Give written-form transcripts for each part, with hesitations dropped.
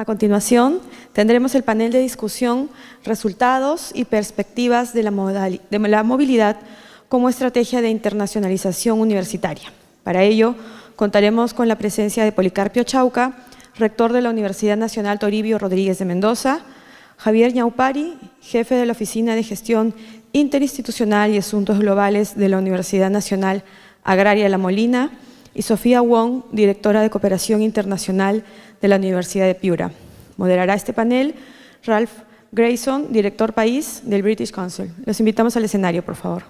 A continuación, tendremos el panel de discusión Resultados y perspectivas de la movilidad como estrategia de internacionalización universitaria. Para ello, contaremos con la presencia de Policarpio Chauca, rector de la Universidad Nacional Toribio Rodríguez de Mendoza, Javier Ñaupari, jefe de la Oficina de Gestión Interinstitucional y Asuntos Globales de la Universidad Nacional Agraria La Molina, y Sofía Wong, directora de Cooperación Internacional de la Universidad de Piura. Moderará este panel Ralph Grayson, director país del British Council. Los invitamos al escenario, por favor.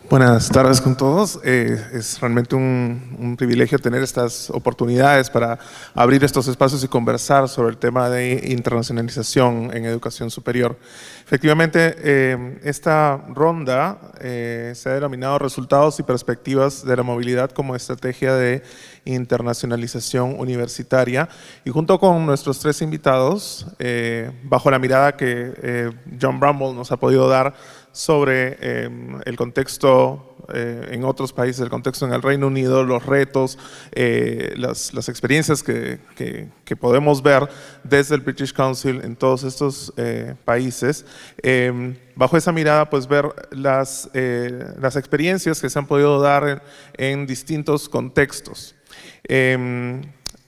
Buenas tardes con todos. Es realmente un privilegio tener estas oportunidades para abrir estos espacios y conversar sobre el tema de internacionalización en educación superior. Efectivamente, esta ronda se ha denominado Resultados y perspectivas de la movilidad como estrategia de internacionalización universitaria, y junto con nuestros tres invitados, bajo la mirada que John Bramble nos ha podido dar sobre el contexto en otros países, el contexto en el Reino Unido, los retos, las experiencias que podemos ver desde el British Council en todos estos países. Bajo esa mirada, pues ver las experiencias que se han podido dar en distintos contextos.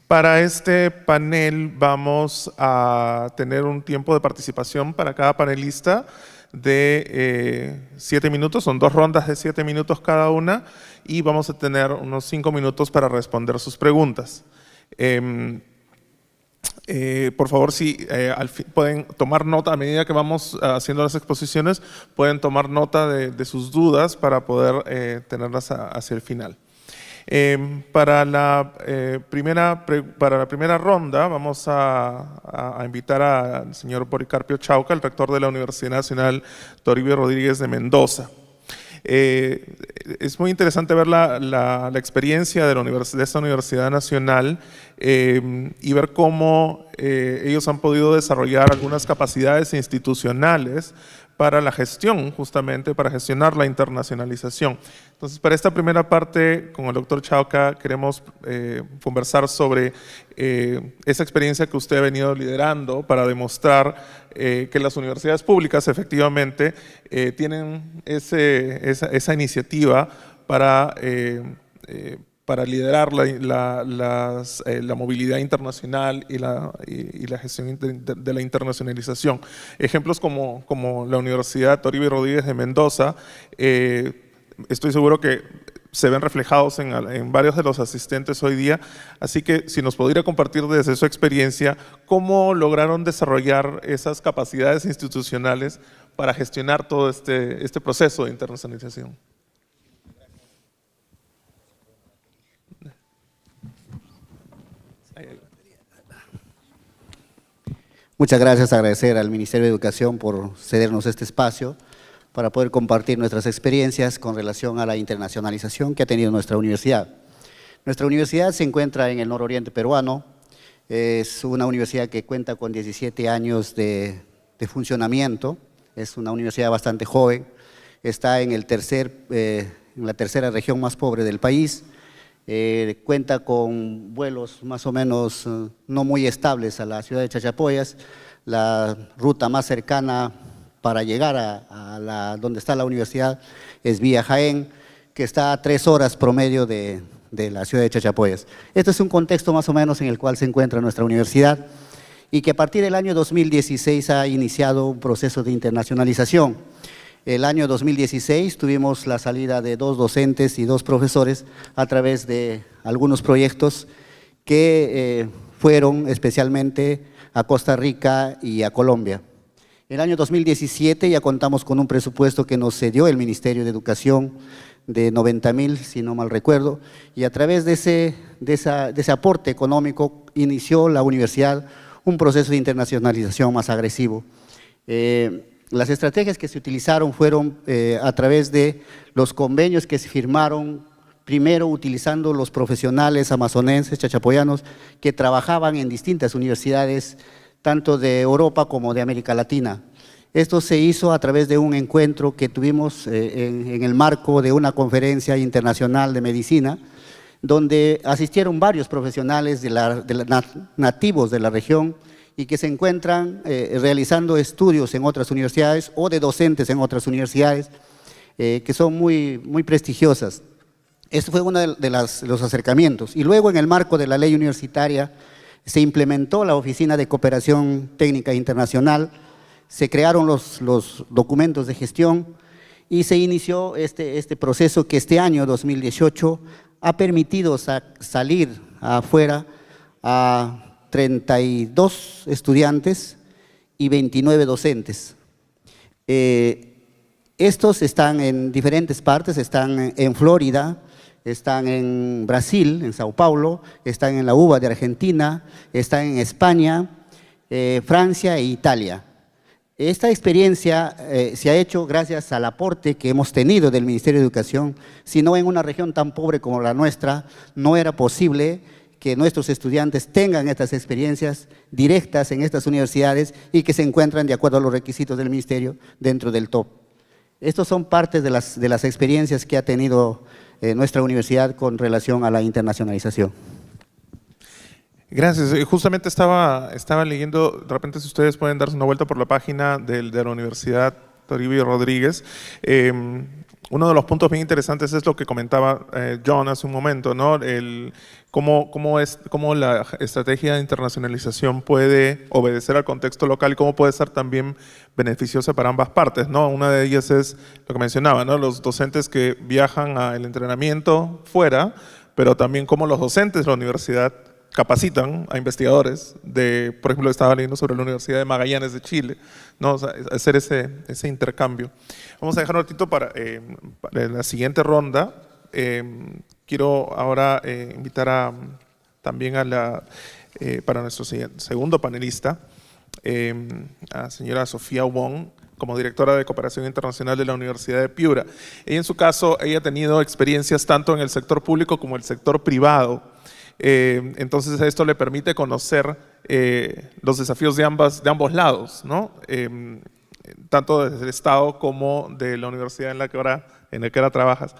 Para este panel vamos a tener un tiempo de participación para cada panelista de 7 minutos, son 2 rondas de 7 minutos cada una, y vamos a tener unos 5 minutos para responder sus preguntas. Por favor, si pueden tomar nota a medida que vamos haciendo las exposiciones, pueden tomar nota de sus dudas para poder tenerlas hacia el final. Para la primera ronda vamos a invitar al señor Policarpio Chauca, el rector de la Universidad Nacional Toribio Rodríguez de Mendoza. Es muy interesante ver la experiencia de esta Universidad Nacional y ver cómo ellos han podido desarrollar algunas capacidades institucionales para la gestión, justamente para gestionar la internacionalización. Entonces, para esta primera parte, con el doctor Chauca, queremos conversar sobre esa experiencia que usted ha venido liderando para demostrar que las universidades públicas efectivamente tienen esa iniciativa para liderar la movilidad internacional y la gestión de la internacionalización. Ejemplos como la Universidad Toribio Rodríguez de Mendoza, estoy seguro que se ven reflejados en varios de los asistentes hoy día, así que si nos pudiera compartir desde su experiencia cómo lograron desarrollar esas capacidades institucionales para gestionar todo este proceso de internacionalización. Muchas gracias, agradecer al Ministerio de Educación por cedernos este espacio para poder compartir nuestras experiencias con relación a la internacionalización que ha tenido nuestra universidad. Nuestra universidad se encuentra en el nororiente peruano, es una universidad que cuenta con 17 años de funcionamiento, es una universidad bastante joven, está en la tercera región más pobre del país, cuenta con vuelos más o menos no muy estables a la ciudad de Chachapoyas. La ruta más cercana para llegar a donde está la universidad es vía Jaén, que está a 3 horas promedio de la ciudad de Chachapoyas. Este es un contexto más o menos en el cual se encuentra nuestra universidad y que a partir del año 2016 ha iniciado un proceso de internacionalización. El año 2016 tuvimos la salida de 2 docentes y 2 profesores a través de algunos proyectos que fueron especialmente a Costa Rica y a Colombia. El año 2017 ya contamos con un presupuesto que nos cedió el Ministerio de Educación de 90.000, si no mal recuerdo, y a través de ese aporte económico inició la universidad un proceso de internacionalización más agresivo. Las estrategias que se utilizaron fueron a través de los convenios que se firmaron, primero utilizando los profesionales amazonenses, chachapoyanos, que trabajaban en distintas universidades, tanto de Europa como de América Latina. Esto se hizo a través de un encuentro que tuvimos en el marco de una conferencia internacional de medicina, donde asistieron varios profesionales nativos de la región y que se encuentran realizando estudios en otras universidades o de docentes en otras universidades que son muy prestigiosas. Este fue uno de los acercamientos. Y luego, en el marco de la ley universitaria, se implementó la Oficina de Cooperación Técnica Internacional, se crearon los documentos de gestión y se inició este proceso que este año, 2018, ha permitido salir afuera a 32 estudiantes y 29 docentes. Estos están en diferentes partes, están en Florida, están en Brasil, en Sao Paulo, están en la UBA de Argentina, están en España, Francia e Italia. Esta experiencia se ha hecho gracias al aporte que hemos tenido del Ministerio de Educación. Si no, en una región tan pobre como la nuestra, no era posible que nuestros estudiantes tengan estas experiencias directas en estas universidades y que se encuentran de acuerdo a los requisitos del Ministerio dentro del top. Estos son parte de las experiencias que ha tenido nuestra universidad con relación a la internacionalización. Gracias. Justamente estaba leyendo, de repente si ustedes pueden darse una vuelta por la página de la Universidad Toribio Rodríguez. Uno de los puntos bien interesantes es lo que comentaba John hace un momento, ¿no? Cómo la estrategia de internacionalización puede obedecer al contexto local y cómo puede ser también beneficiosa para ambas partes, ¿no? Una de ellas es lo que mencionaba, ¿no? Los docentes que viajan al entrenamiento fuera, pero también cómo los docentes de la universidad capacitan a investigadores por ejemplo, estaba leyendo sobre la Universidad de Magallanes de Chile, ¿no? O sea, hacer ese intercambio. Vamos a dejar un ratito para la siguiente ronda. Quiero ahora invitar también para nuestro segundo panelista, a señora Sofía Wong, como directora de Cooperación Internacional de la Universidad de Piura. Ella, en su caso, ha tenido experiencias tanto en el sector público como en el sector privado. Entonces esto le permite conocer los desafíos de ambos lados, ¿no? Tanto desde el Estado como de la universidad en la que ahora trabajas.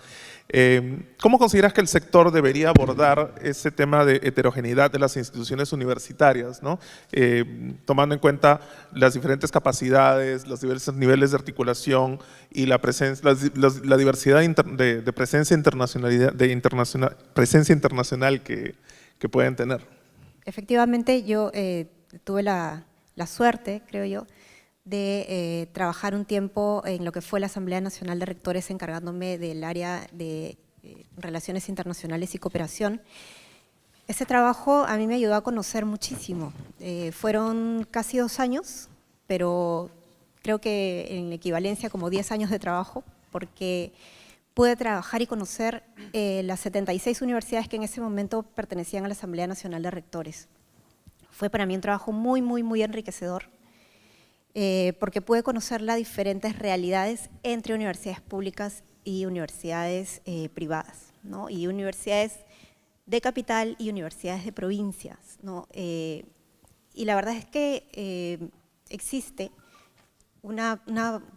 ¿Cómo consideras que el sector debería abordar ese tema de heterogeneidad de las instituciones universitarias, ¿no? Tomando en cuenta las diferentes capacidades, los diversos niveles de articulación y la diversidad de presencia internacional que pueden tener? Efectivamente, yo tuve la suerte, creo yo, de trabajar un tiempo en lo que fue la Asamblea Nacional de Rectores, encargándome del área de Relaciones Internacionales y Cooperación. Ese trabajo a mí me ayudó a conocer muchísimo. Fueron casi 2 años, pero creo que en equivalencia como 10 años de trabajo, porque pude trabajar y conocer las 76 universidades que en ese momento pertenecían a la Asamblea Nacional de Rectores. Fue para mí un trabajo muy enriquecedor, porque pude conocer las diferentes realidades entre universidades públicas y universidades privadas, ¿no? Y universidades de capital y universidades de provincias, ¿no? Y la verdad es que existe una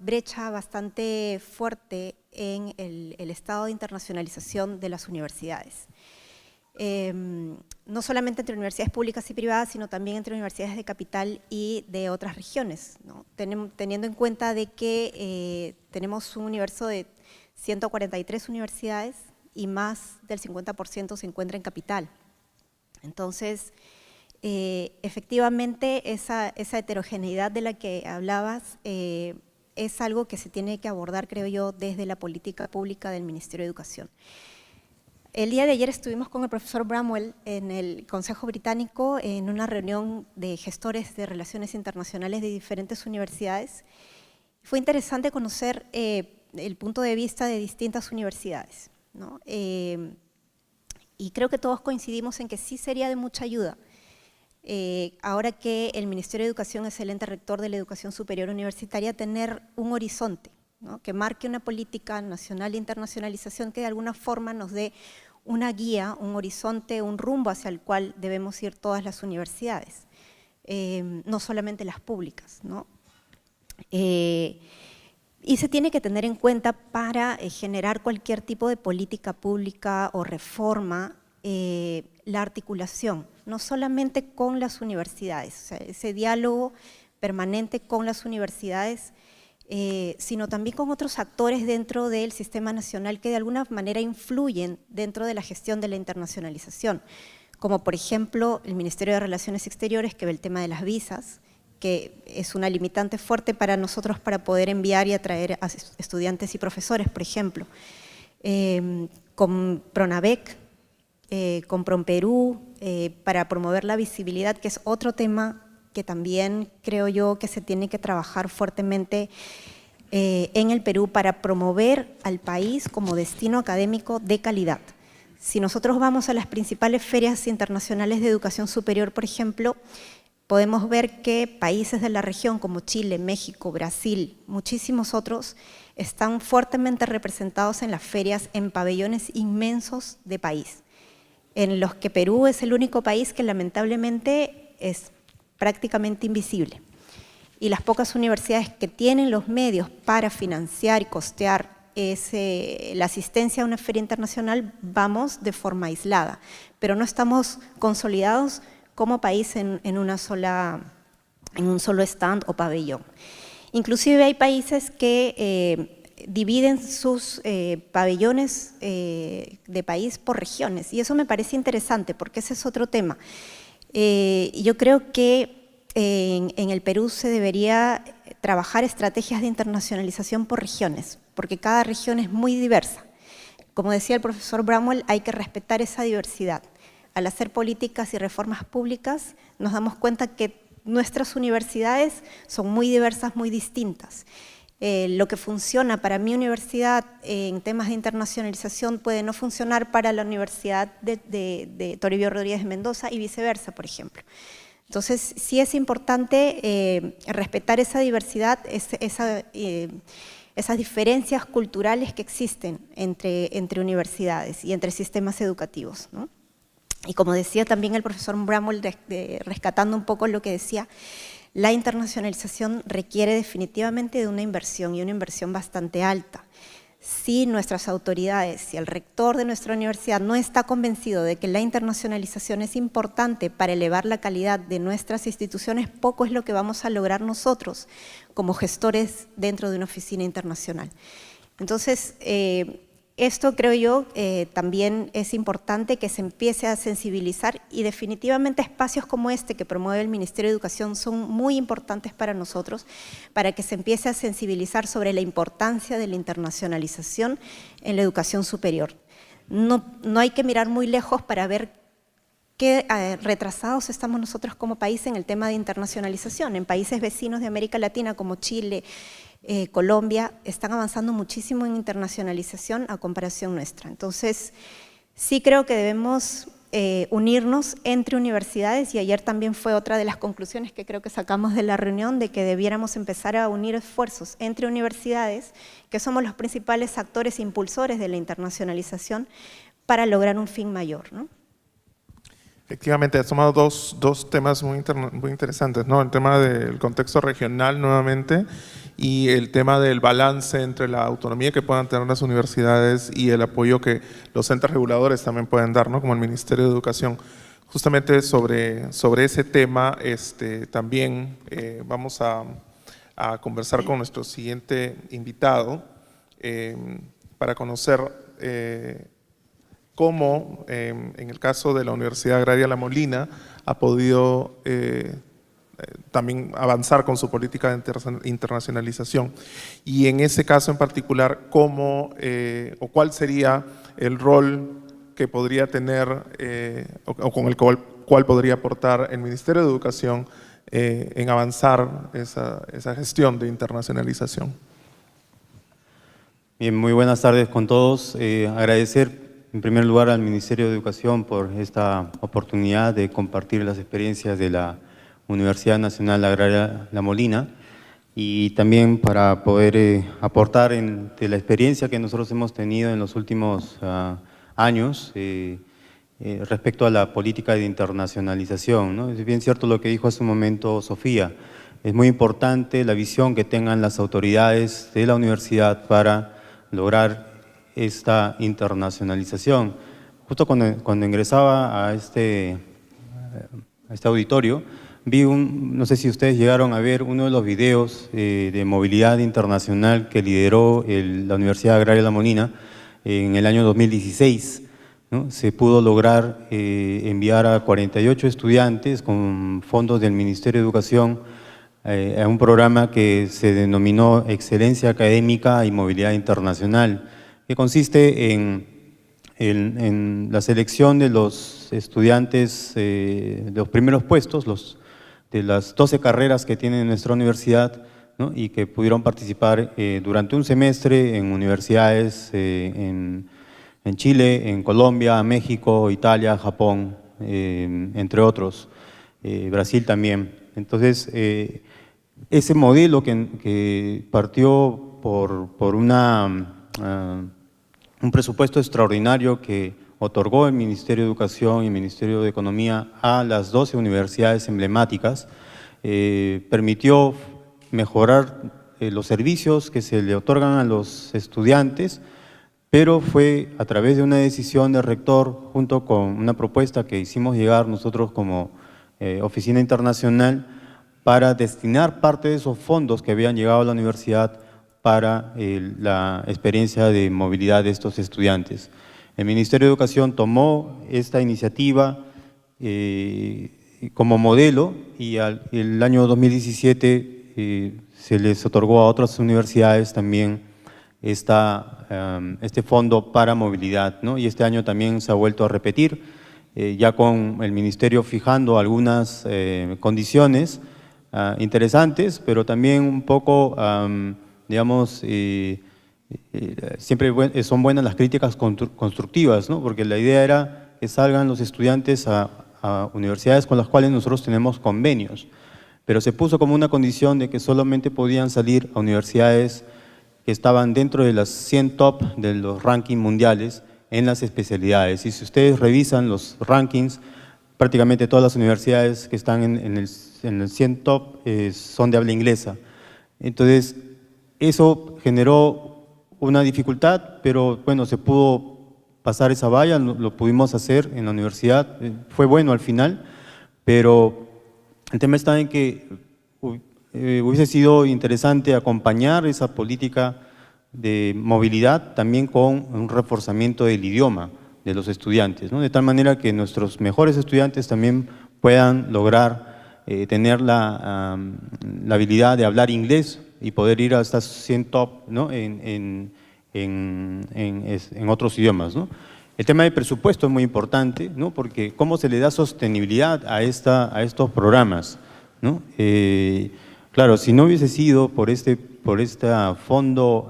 brecha bastante fuerte en el estado de internacionalización de las universidades. No solamente entre universidades públicas y privadas, sino también entre universidades de capital y de otras regiones, ¿no? Teniendo en cuenta de que tenemos un universo de 143 universidades y más del 50% se encuentra en capital. Entonces, efectivamente, esa heterogeneidad de la que hablabas es algo que se tiene que abordar, creo yo, desde la política pública del Ministerio de Educación. El día de ayer estuvimos con el profesor Bramwell en el Consejo Británico en una reunión de gestores de relaciones internacionales de diferentes universidades. Fue interesante conocer el punto de vista de distintas universidades, ¿no? Y creo que todos coincidimos en que sí sería de mucha ayuda, ahora que el Ministerio de Educación es el ente rector de la educación superior universitaria, tener un horizonte, ¿no? Que marque una política nacional de internacionalización que de alguna forma nos dé una guía, un horizonte, un rumbo hacia el cual debemos ir todas las universidades, no solamente las públicas, ¿no? Y se tiene que tener en cuenta para generar cualquier tipo de política pública o reforma, la articulación, no solamente con las universidades, o sea, ese diálogo permanente con las universidades, sino también con otros actores dentro del sistema nacional que de alguna manera influyen dentro de la gestión de la internacionalización, como por ejemplo el Ministerio de Relaciones Exteriores, que ve el tema de las visas, que es una limitante fuerte para nosotros para poder enviar y atraer a estudiantes y profesores, por ejemplo. Con Pronavec, con PROMPERÚ, para promover la visibilidad, que es otro tema que también creo yo que se tiene que trabajar fuertemente en el Perú para promover al país como destino académico de calidad. Si nosotros vamos a las principales ferias internacionales de educación superior, por ejemplo, podemos ver que países de la región como Chile, México, Brasil, muchísimos otros, están fuertemente representados en las ferias en pabellones inmensos de país, en los que Perú es el único país que lamentablemente es prácticamente invisible. Y las pocas universidades que tienen los medios para financiar y costear la asistencia a una feria internacional, vamos de forma aislada, pero no estamos consolidados como país en un solo stand o pabellón. Inclusive hay países que dividen sus pabellones de país por regiones, y eso me parece interesante porque ese es otro tema. Yo creo que en el Perú se debería trabajar estrategias de internacionalización por regiones, porque cada región es muy diversa. Como decía el profesor Bramwell, hay que respetar esa diversidad. Al hacer políticas y reformas públicas, nos damos cuenta que nuestras universidades son muy diversas, muy distintas. Lo que funciona para mi universidad en temas de internacionalización puede no funcionar para la Universidad de Toribio Rodríguez de Mendoza y viceversa, por ejemplo. Entonces, sí es importante respetar esa diversidad, esas diferencias culturales que existen entre universidades y entre sistemas educativos, ¿no? Y como decía también el profesor Bramwell, rescatando un poco lo que decía, la internacionalización requiere definitivamente de una inversión, y una inversión bastante alta. Si nuestras autoridades, si el rector de nuestra universidad no está convencido de que la internacionalización es importante para elevar la calidad de nuestras instituciones, poco es lo que vamos a lograr nosotros como gestores dentro de una oficina internacional. Entonces, esto creo yo también es importante que se empiece a sensibilizar, y definitivamente espacios como este que promueve el Ministerio de Educación son muy importantes para nosotros, para que se empiece a sensibilizar sobre la importancia de la internacionalización en la educación superior. No hay que mirar muy lejos para ver qué retrasados estamos nosotros como país en el tema de internacionalización. En países vecinos de América Latina como Chile, Colombia, están avanzando muchísimo en internacionalización a comparación nuestra. Entonces, sí creo que debemos unirnos entre universidades, y ayer también fue otra de las conclusiones que creo que sacamos de la reunión, de que debiéramos empezar a unir esfuerzos entre universidades, que somos los principales actores e impulsores de la internacionalización, para lograr un fin mayor, ¿no? Efectivamente, has tomado dos temas muy interesantes, ¿no? El tema del contexto regional nuevamente, y el tema del balance entre la autonomía que puedan tener las universidades y el apoyo que los entes reguladores también pueden dar, ¿no? Como el Ministerio de Educación. Justamente sobre ese tema también vamos a conversar con nuestro siguiente invitado para conocer cómo, en el caso de la Universidad Agraria La Molina, ha podido también avanzar con su política de internacionalización. Y en ese caso en particular, cómo o cuál sería el rol que podría tener o con el cual podría aportar el Ministerio de Educación en avanzar esa gestión de internacionalización. Bien, muy buenas tardes con todos. Agradecer en primer lugar al Ministerio de Educación por esta oportunidad de compartir las experiencias de la Universidad Nacional Agraria La Molina, y también para poder aportar de la experiencia que nosotros hemos tenido en los últimos años respecto a la política de internacionalización, ¿no? Es bien cierto lo que dijo hace un momento Sofía, es muy importante la visión que tengan las autoridades de la universidad para lograr esta internacionalización. justo cuando ingresaba a este auditorio, vi no sé si ustedes llegaron a ver uno de los videos de movilidad internacional que lideró la Universidad Agraria La Molina en el año 2016, ¿no? Se pudo lograr enviar a 48 estudiantes con fondos del Ministerio de Educación a un programa que se denominó Excelencia Académica y Movilidad Internacional, que consiste en la selección de los estudiantes de los primeros puestos, de las 12 carreras que tiene nuestra universidad, ¿no? Y que pudieron participar durante un semestre en universidades en Chile, en Colombia, México, Italia, Japón, entre otros, Brasil también. Entonces, ese modelo que partió por un presupuesto extraordinario que otorgó el Ministerio de Educación y el Ministerio de Economía a las 12 universidades emblemáticas, permitió mejorar los servicios que se le otorgan a los estudiantes, pero fue a través de una decisión del rector, junto con una propuesta que hicimos llegar nosotros como Oficina Internacional, para destinar parte de esos fondos que habían llegado a la universidad para la experiencia de movilidad de estos estudiantes. El Ministerio de Educación tomó esta iniciativa como modelo y el año 2017 se les otorgó a otras universidades también este fondo para movilidad, ¿no? Y este año también se ha vuelto a repetir, ya con el Ministerio fijando algunas condiciones interesantes, pero también un poco, digamos, siempre son buenas las críticas constructivas, ¿no? Porque la idea era que salgan los estudiantes a universidades con las cuales nosotros tenemos convenios, pero se puso como una condición de que solamente podían salir a universidades que estaban dentro de las 100 top de los rankings mundiales en las especialidades. Y si ustedes revisan los rankings, prácticamente todas las universidades que están en el 100 top son de habla inglesa. Entonces, eso generó una dificultad, pero bueno, se pudo pasar esa valla, lo pudimos hacer en la universidad, fue bueno al final, pero el tema está en que hubiese sido interesante acompañar esa política de movilidad también con un reforzamiento del idioma de los estudiantes, ¿no? De tal manera que nuestros mejores estudiantes también puedan lograr tener la habilidad de hablar inglés y poder ir a estas 100 top, ¿no? en otros idiomas, ¿no? El tema del presupuesto es muy importante, ¿no? Porque cómo se le da sostenibilidad a estos programas, ¿no? Claro, si no hubiese sido por este fondo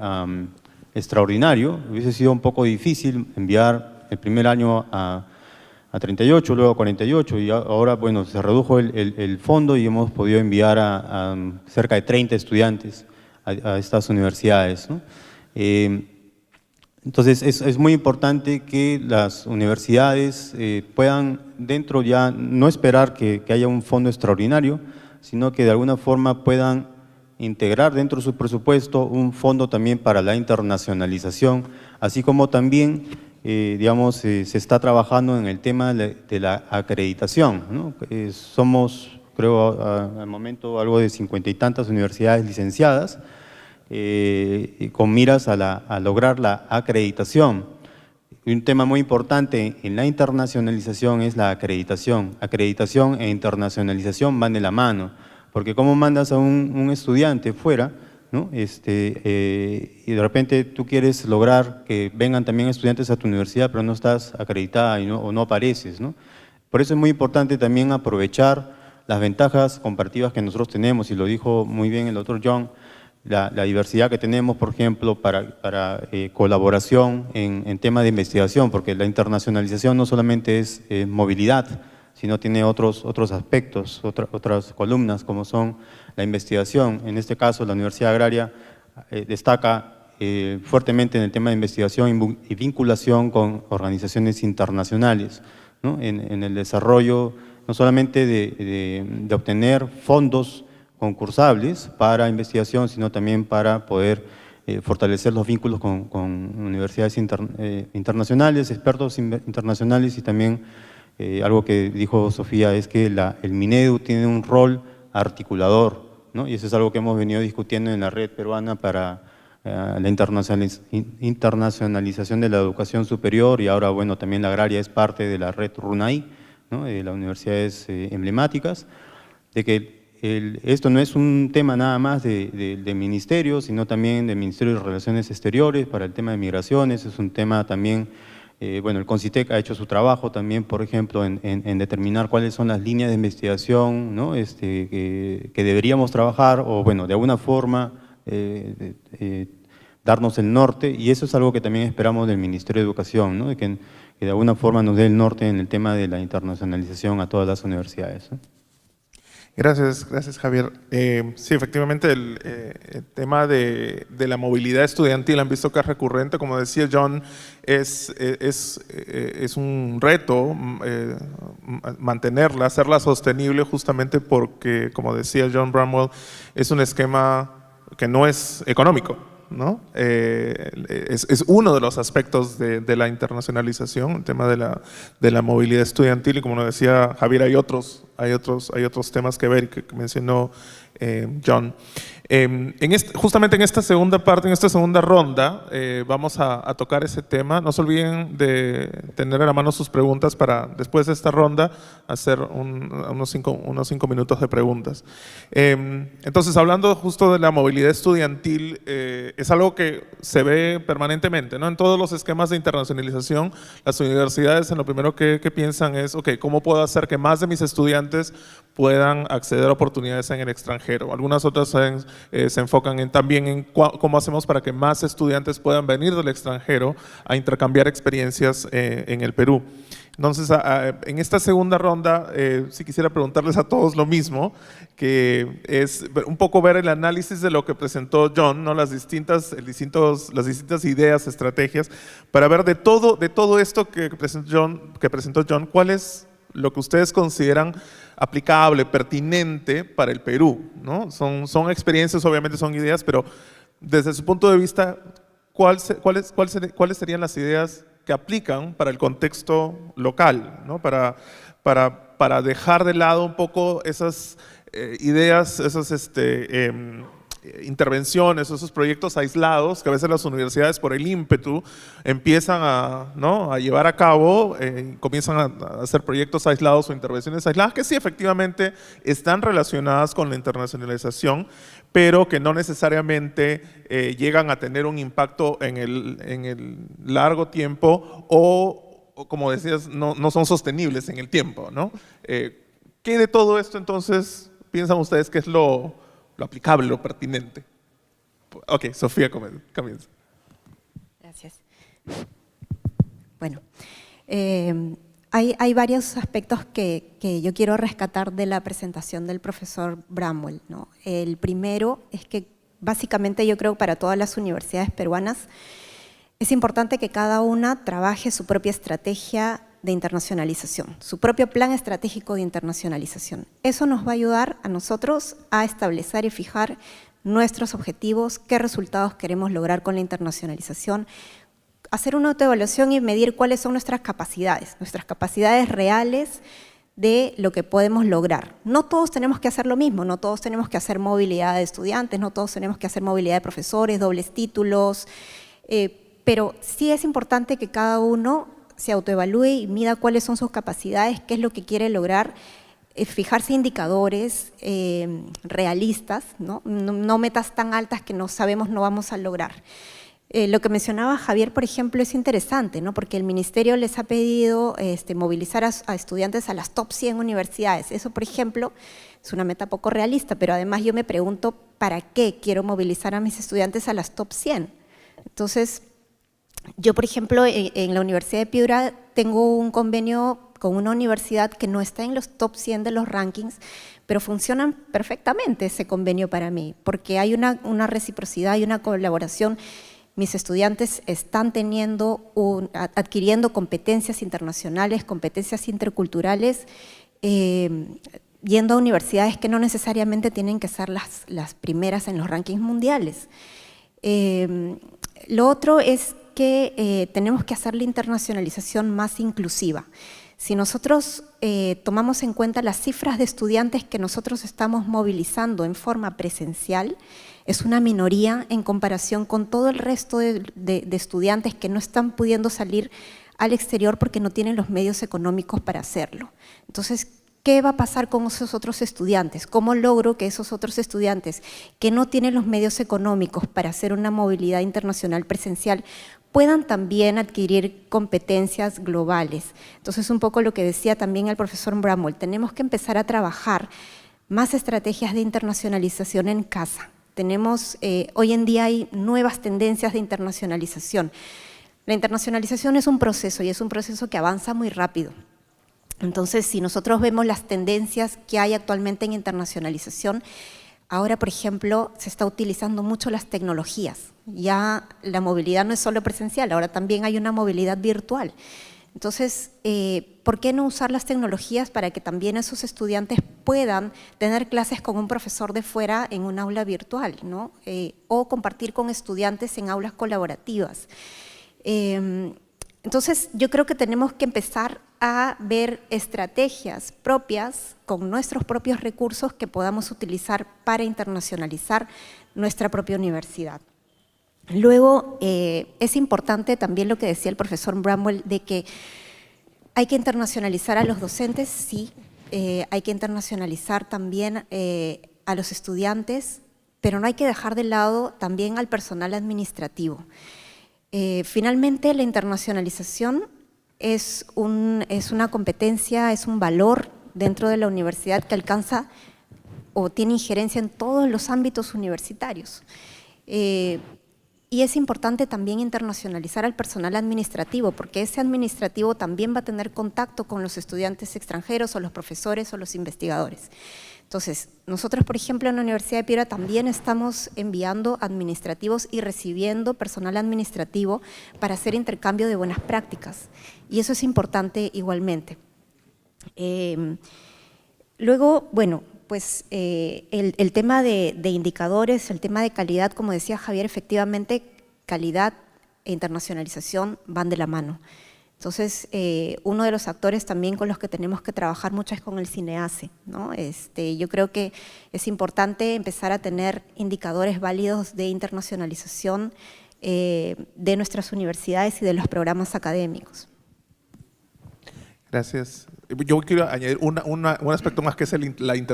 extraordinario, hubiese sido un poco difícil enviar el primer año a 38, luego a 48, y ahora, bueno, se redujo el fondo y hemos podido enviar a cerca de 30 estudiantes a estas universidades, ¿no? Entonces, es muy importante que las universidades puedan, dentro ya, no esperar que haya un fondo extraordinario, sino que de alguna forma puedan integrar dentro de su presupuesto un fondo también para la internacionalización, así como también, digamos, se está trabajando en el tema de la acreditación, ¿no? Somos, creo, al momento algo de 50 y tantas universidades licenciadas, con miras a lograr la acreditación. Un tema muy importante en la internacionalización es la acreditación. Acreditación e internacionalización van de la mano, porque cómo mandas a un estudiante fuera, ¿no? Y de repente tú quieres lograr que vengan también estudiantes a tu universidad, pero no estás acreditada o no apareces, ¿no? Por eso es muy importante también aprovechar las ventajas comparativas que nosotros tenemos, y lo dijo muy bien el doctor John, la diversidad que tenemos, por ejemplo, para colaboración en temas de investigación, porque la internacionalización no solamente es movilidad, sino tiene otros aspectos, otras columnas, como son la investigación. En este caso, la Universidad Agraria destaca fuertemente en el tema de investigación y vinculación con organizaciones internacionales, ¿no? En el desarrollo no solamente de obtener fondos concursables para investigación, sino también para poder fortalecer los vínculos con universidades internacionales, expertos internacionales, y también algo que dijo Sofía es que el Minedu tiene un rol articulador, ¿no? Y eso es algo que hemos venido discutiendo en la red peruana para la internacionalización de la educación superior, y ahora, bueno, también la agraria es parte de la red RUNAI, ¿no? De las universidades emblemáticas, de que esto no es un tema nada más de ministerio, sino también del Ministerio de Relaciones Exteriores para el tema de migraciones. Es un tema también, bueno, el CONCITEC ha hecho su trabajo también, por ejemplo, en determinar cuáles son las líneas de investigación, ¿no? Que deberíamos trabajar, o bueno, de alguna forma darnos el norte, y eso es algo que también esperamos del Ministerio de Educación, ¿no? Que de alguna forma nos dé el norte en el tema de la internacionalización a todas las universidades, ¿no? Gracias, gracias Javier. Sí, efectivamente el tema de la movilidad estudiantil han visto que es recurrente, como decía John, es un reto mantenerla, hacerla sostenible, justamente porque, como decía John Bramwell, es un esquema que no es económico, ¿no? Es uno de los aspectos de la internacionalización, el tema de la movilidad estudiantil, y como nos decía Javier, hay otros temas que ver, que mencionó John. Justamente en esta segunda parte, en esta segunda ronda, vamos a tocar ese tema. No se olviden de tener a la mano sus preguntas para, después de esta ronda, hacer unos cinco minutos de preguntas. Entonces, hablando justo de la movilidad estudiantil, es algo que se ve permanentemente, ¿no? En todos los esquemas de internacionalización, las universidades en lo primero que piensan es, ok, ¿cómo puedo hacer que más de mis estudiantes puedan acceder a oportunidades en el extranjero? Algunas otras se enfocan también en cómo hacemos para que más estudiantes puedan venir del extranjero a intercambiar experiencias en el Perú. Entonces, en esta segunda ronda, sí quisiera preguntarles a todos lo mismo, que es un poco ver el análisis de lo que presentó John, ¿no? Las distintas ideas, estrategias, para ver de todo esto que presentó John, ¿cuál es lo que ustedes consideran aplicable, pertinente para el Perú, ¿no? Son experiencias, obviamente son ideas, pero desde su punto de vista, ¿cuáles serían las ideas que aplican para el contexto local, ¿no? Para dejar de lado un poco esas ideas, esas intervenciones, esos proyectos aislados que a veces las universidades por el ímpetu empiezan a llevar a cabo, comienzan a hacer proyectos aislados o intervenciones aisladas que sí efectivamente están relacionadas con la internacionalización, pero que no necesariamente llegan a tener un impacto en el largo tiempo o como decías, no son sostenibles en el tiempo, ¿no? ¿Qué de todo esto entonces piensan ustedes que es lo aplicable, lo pertinente? Ok, Sofía comienza. Gracias. Bueno, hay varios aspectos que yo quiero rescatar de la presentación del profesor Bramwell, ¿no? El primero es que básicamente yo creo que para todas las universidades peruanas es importante que cada una trabaje su propia estrategia de internacionalización, su propio plan estratégico de internacionalización. Eso nos va a ayudar a nosotros a establecer y fijar nuestros objetivos, qué resultados queremos lograr con la internacionalización, hacer una autoevaluación y medir cuáles son nuestras capacidades reales de lo que podemos lograr. No todos tenemos que hacer lo mismo, no todos tenemos que hacer movilidad de estudiantes, no todos tenemos que hacer movilidad de profesores, dobles títulos, pero sí es importante que cada uno se autoevalúe y mida cuáles son sus capacidades, qué es lo que quiere lograr, fijarse indicadores realistas, ¿no? No metas tan altas que no sabemos no vamos a lograr. Lo que mencionaba Javier, por ejemplo, es interesante, ¿no? Porque el ministerio les ha pedido movilizar a estudiantes a las top 100 universidades. Eso, por ejemplo, es una meta poco realista, pero además yo me pregunto, ¿para qué quiero movilizar a mis estudiantes a las top 100? Entonces, yo, por ejemplo, en la Universidad de Piura tengo un convenio con una universidad que no está en los top 100 de los rankings, pero funcionan perfectamente ese convenio para mí, porque hay una reciprocidad y una colaboración. Mis estudiantes están adquiriendo competencias internacionales, competencias interculturales, yendo a universidades que no necesariamente tienen que ser las primeras en los rankings mundiales. Lo otro es que tenemos que hacer la internacionalización más inclusiva. Si nosotros tomamos en cuenta las cifras de estudiantes que nosotros estamos movilizando en forma presencial, es una minoría en comparación con todo el resto de estudiantes que no están pudiendo salir al exterior porque no tienen los medios económicos para hacerlo. Entonces, ¿qué va a pasar con esos otros estudiantes? ¿Cómo logro que esos otros estudiantes que no tienen los medios económicos para hacer una movilidad internacional presencial puedan también adquirir competencias globales? Entonces, un poco lo que decía también el profesor Bramwell, tenemos que empezar a trabajar más estrategias de internacionalización en casa. Hoy en día hay nuevas tendencias de internacionalización. La internacionalización es un proceso y es un proceso que avanza muy rápido. Entonces, si nosotros vemos las tendencias que hay actualmente en internacionalización, ahora, por ejemplo, se está utilizando mucho las tecnologías. Ya la movilidad no es solo presencial, ahora también hay una movilidad virtual. Entonces, ¿por qué no usar las tecnologías para que también esos estudiantes puedan tener clases con un profesor de fuera en un aula virtual, ¿no? O compartir con estudiantes en aulas colaborativas? Entonces, yo creo que tenemos que empezar a ver estrategias propias con nuestros propios recursos que podamos utilizar para internacionalizar nuestra propia universidad. Luego, es importante también lo que decía el profesor Bramwell, de que hay que internacionalizar a los docentes, sí, hay que internacionalizar también a los estudiantes, pero no hay que dejar de lado también al personal administrativo. Finalmente, la internacionalización es una competencia, es un valor dentro de la universidad que alcanza o tiene injerencia en todos los ámbitos universitarios. Y es importante también internacionalizar al personal administrativo, porque ese administrativo también va a tener contacto con los estudiantes extranjeros o los profesores o los investigadores. Entonces, nosotros, por ejemplo, en la Universidad de Piura también estamos enviando administrativos y recibiendo personal administrativo para hacer intercambio de buenas prácticas, y eso es importante igualmente. Luego, bueno, pues el tema de indicadores, el tema de calidad, como decía Javier, efectivamente, calidad e internacionalización van de la mano. Entonces, uno de los actores también con los que tenemos que trabajar mucho es con el CINEACE, ¿no? Yo creo que es importante empezar a tener indicadores válidos de internacionalización de nuestras universidades y de los programas académicos. Gracias. Yo quiero añadir un aspecto más, que es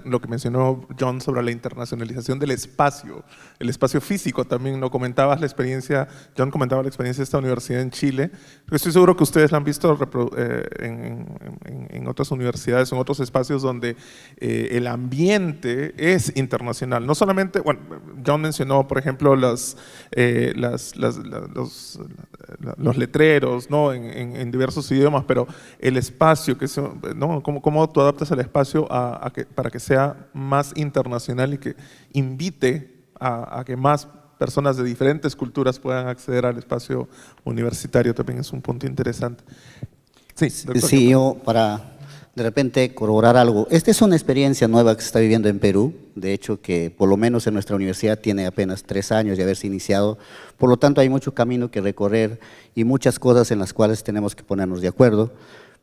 lo que mencionó John sobre la internacionalización del espacio, el espacio físico. También no comentabas la experiencia, John comentaba la experiencia de esta universidad en Chile. Estoy seguro que ustedes la han visto en otras universidades, en otros espacios donde el ambiente es internacional. No solamente, bueno, John mencionó, por ejemplo, los letreros, ¿no? en diversos idiomas, pero el espacio, ¿no? ¿Cómo tú adaptas el espacio para que sea más internacional y que invite a que más personas de diferentes culturas puedan acceder al espacio universitario? También es un punto interesante. Sí, sí, yo para de repente corroborar algo. Esta es una experiencia nueva que se está viviendo en Perú, de hecho que por lo menos en nuestra universidad tiene apenas 3 años de haberse iniciado, por lo tanto hay mucho camino que recorrer y muchas cosas en las cuales tenemos que ponernos de acuerdo.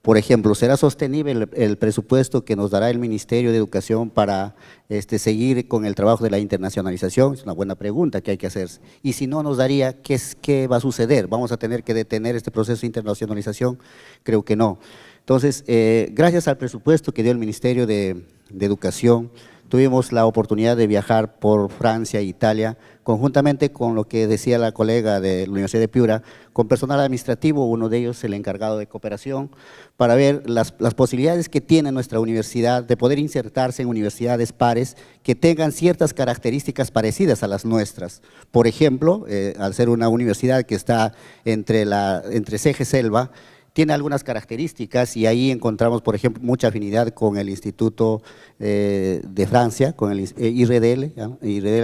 Por ejemplo, ¿será sostenible el presupuesto que nos dará el Ministerio de Educación para seguir con el trabajo de la internacionalización? Es una buena pregunta que hay que hacerse. Y si no nos daría, ¿qué va a suceder? ¿Vamos a tener que detener este proceso de internacionalización? Creo que no. Entonces, gracias al presupuesto que dio el Ministerio de Educación, tuvimos la oportunidad de viajar por Francia e Italia, conjuntamente con lo que decía la colega de la Universidad de Piura, con personal administrativo, uno de ellos el encargado de cooperación, para ver las posibilidades que tiene nuestra universidad de poder insertarse en universidades pares que tengan ciertas características parecidas a las nuestras. Por ejemplo, al ser una universidad que está entre Ceja Selva, tiene algunas características y ahí encontramos, por ejemplo, mucha afinidad con el Instituto de Francia, con el IRDL,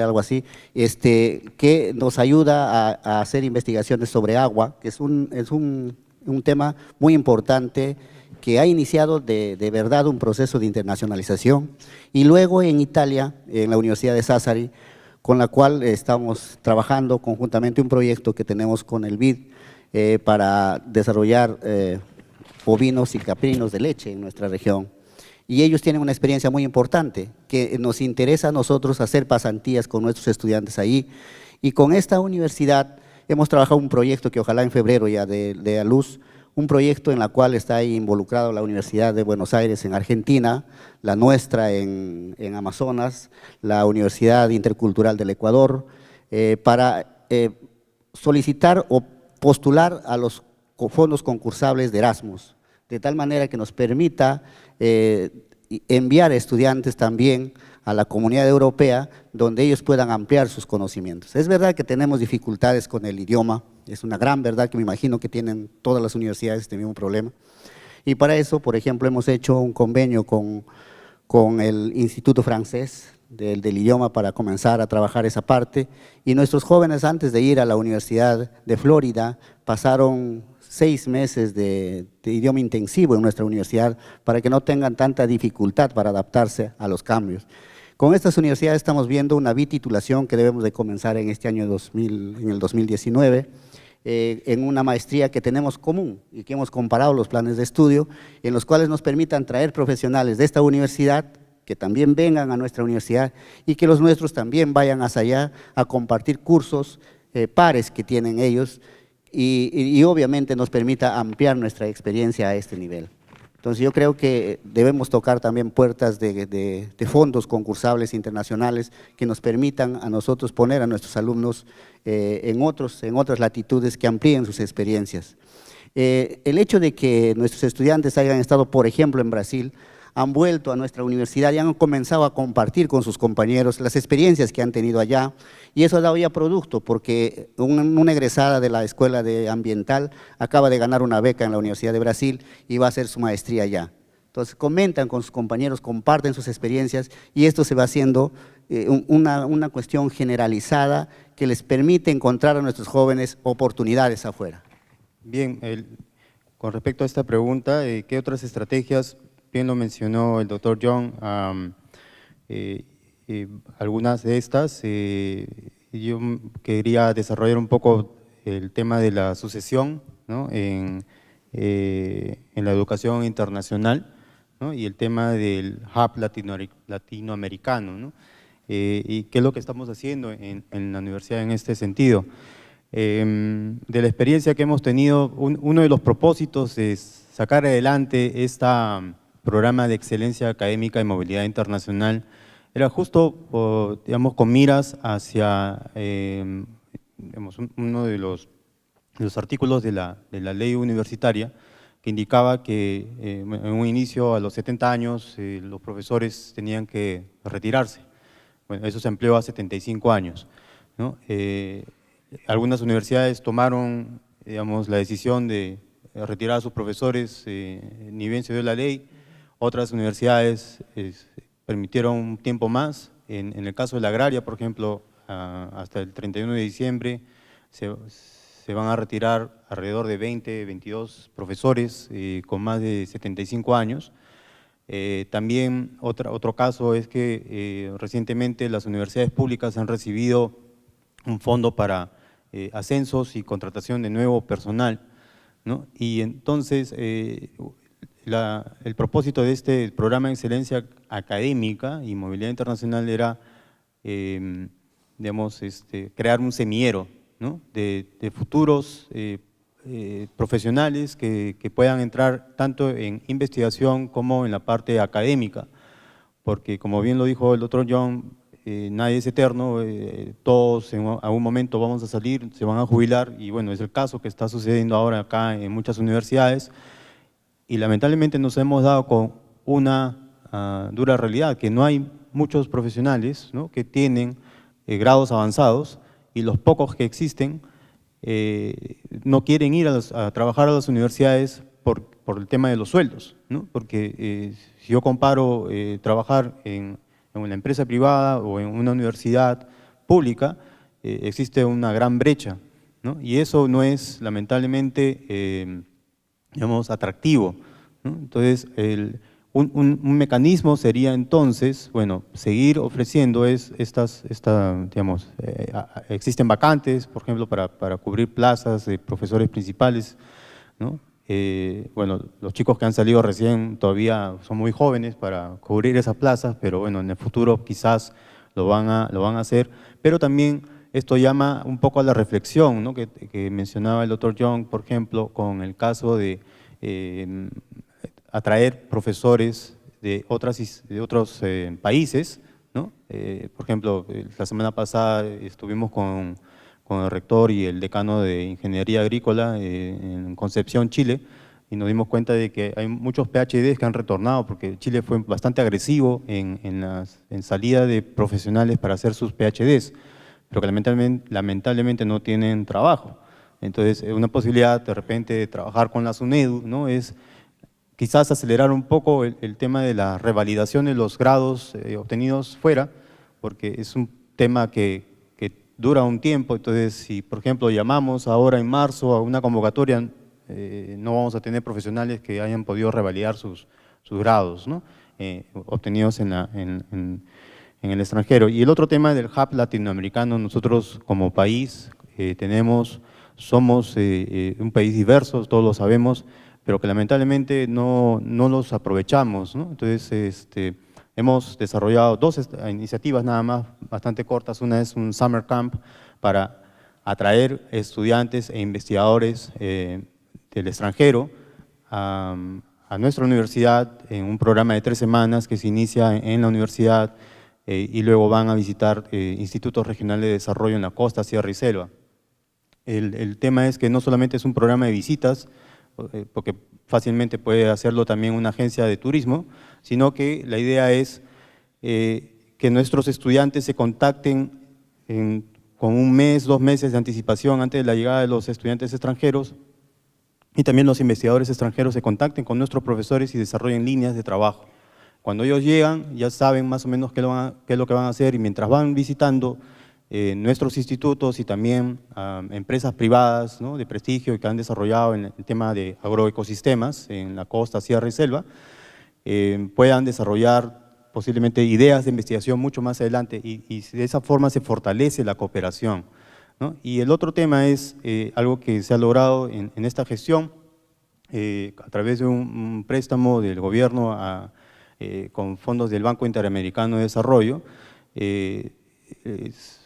algo así, que nos ayuda a hacer investigaciones sobre agua, que es un tema muy importante que ha iniciado de verdad un proceso de internacionalización. Y luego en Italia, en la Universidad de Sassari, con la cual estamos trabajando conjuntamente un proyecto que tenemos con el BID para desarrollar bovinos y caprinos de leche en nuestra región. Y ellos tienen una experiencia muy importante, que nos interesa a nosotros hacer pasantías con nuestros estudiantes ahí. Y con esta universidad hemos trabajado un proyecto que ojalá en febrero ya dé a luz, un proyecto en el cual está ahí involucrado la Universidad de Buenos Aires en Argentina, la nuestra en Amazonas, la Universidad Intercultural del Ecuador, para solicitar o postular a los fondos concursables de Erasmus, de tal manera que nos permita enviar estudiantes también a la comunidad europea, donde ellos puedan ampliar sus conocimientos. Es verdad que tenemos dificultades con el idioma, es una gran verdad que me imagino que tienen todas las universidades este mismo problema, y para eso, por ejemplo, hemos hecho un convenio con el Instituto Francés del idioma para comenzar a trabajar esa parte, y nuestros jóvenes antes de ir a la Universidad de Florida pasaron 6 meses de idioma intensivo en nuestra universidad para que no tengan tanta dificultad para adaptarse a los cambios. Con estas universidades estamos viendo una bititulación que debemos de comenzar en este año en el 2019, en una maestría que tenemos común y que hemos comparado los planes de estudio, en los cuales nos permitan traer profesionales de esta universidad que también vengan a nuestra universidad y que los nuestros también vayan hacia allá a compartir cursos pares que tienen ellos y obviamente nos permita ampliar nuestra experiencia a este nivel. Entonces yo creo que debemos tocar también puertas de fondos concursables internacionales que nos permitan a nosotros poner a nuestros alumnos en otras latitudes que amplíen sus experiencias. El hecho de que nuestros estudiantes hayan estado, por ejemplo, en Brasil, han vuelto a nuestra universidad y han comenzado a compartir con sus compañeros las experiencias que han tenido allá, y eso ha dado ya producto, porque una egresada de la Escuela de Ambiental acaba de ganar una beca en la Universidad de Brasil y va a hacer su maestría allá. Entonces comentan con sus compañeros, comparten sus experiencias y esto se va haciendo una cuestión generalizada que les permite encontrar a nuestros jóvenes oportunidades afuera. Bien, con respecto a esta pregunta, ¿qué otras estrategias? Bien lo mencionó el doctor John, algunas de estas. Yo quería desarrollar un poco el tema de la sucesión, ¿no? en la educación internacional, ¿no? Y el tema del hub latinoamericano, ¿no? Y qué es lo que estamos haciendo en la universidad en este sentido. De la experiencia que hemos tenido, uno de los propósitos es sacar adelante este programa de excelencia académica y movilidad internacional, era justo, digamos, con miras hacia digamos, uno de los artículos de la ley universitaria que indicaba que en un inicio a los 70 años los profesores tenían que retirarse. Bueno, eso se amplió a 75 años, ¿no? Algunas universidades tomaron, digamos, la decisión de retirar a sus profesores, ni bien se dio la ley. Otras universidades permitieron un tiempo más. En el caso de la agraria, por ejemplo, hasta el 31 de diciembre se van a retirar alrededor de 20, 22 profesores con más de 75 años. También otro caso es que recientemente las universidades públicas han recibido un fondo para ascensos y contratación de nuevo personal, ¿no? Y entonces el propósito de este programa de excelencia académica y movilidad internacional era digamos, crear un semillero, ¿no? de futuros profesionales que puedan entrar tanto en investigación como en la parte académica, porque como bien lo dijo el doctor John, nadie es eterno, todos en algún momento vamos a salir, se van a jubilar, y bueno, es el caso que está sucediendo ahora acá en muchas universidades, y lamentablemente nos hemos dado con una dura realidad, que no hay muchos profesionales, ¿no? que tienen grados avanzados, y los pocos que existen no quieren ir a trabajar a las universidades por el tema de los sueldos, ¿no? Porque si yo comparo trabajar en una empresa privada o en una universidad pública, existe una gran brecha, ¿no? Y eso no es lamentablemente digamos, atractivo, ¿no? Entonces, Un mecanismo sería entonces, bueno, seguir ofreciendo digamos, existen vacantes, por ejemplo, para cubrir plazas de profesores principales, ¿no? Bueno, los chicos que han salido recién todavía son muy jóvenes para cubrir esas plazas, pero bueno, en el futuro quizás lo van a hacer, pero también esto llama un poco a la reflexión, ¿no? que mencionaba el doctor Young, por ejemplo, con el caso de atraer profesores de otros países, ¿no? Por ejemplo, la semana pasada estuvimos con el rector y el decano de Ingeniería Agrícola en Concepción, Chile, y nos dimos cuenta de que hay muchos PhDs que han retornado porque Chile fue bastante agresivo en salida de profesionales para hacer sus PhDs, pero que lamentablemente no tienen trabajo. Entonces, una posibilidad de repente de trabajar con la SUNEDU, ¿no? Es quizás acelerar un poco el tema de la revalidación de los grados obtenidos fuera, porque es un tema que dura un tiempo. Entonces, si por ejemplo llamamos ahora en marzo a una convocatoria, no vamos a tener profesionales que hayan podido revalidar sus grados, ¿no? Obtenidos en el extranjero. Y el otro tema del hub latinoamericano, nosotros como país somos un país diverso, todos lo sabemos, pero que lamentablemente no los aprovechamos, ¿no? Entonces, hemos desarrollado dos iniciativas nada más, bastante cortas. Una es un Summer Camp para atraer estudiantes e investigadores del extranjero a nuestra universidad en un programa de 3 semanas que se inicia en la universidad y luego van a visitar institutos regionales de desarrollo en la costa, sierra y selva. El tema es que no solamente es un programa de visitas, porque fácilmente puede hacerlo también una agencia de turismo, sino que la idea es que nuestros estudiantes se contacten con 1 mes, 2 meses de anticipación antes de la llegada de los estudiantes extranjeros, y también los investigadores extranjeros se contacten con nuestros profesores y desarrollen líneas de trabajo. Cuando ellos llegan, ya saben más o menos qué es lo que van a hacer, y mientras van visitando nuestros institutos y también empresas privadas, ¿no?, de prestigio que han desarrollado en el tema de agroecosistemas en la costa, sierra y selva, puedan desarrollar posiblemente ideas de investigación mucho más adelante, y de esa forma se fortalece la cooperación, ¿no? Y el otro tema es algo que se ha logrado en esta gestión a través de un préstamo del gobierno con fondos del Banco Interamericano de Desarrollo.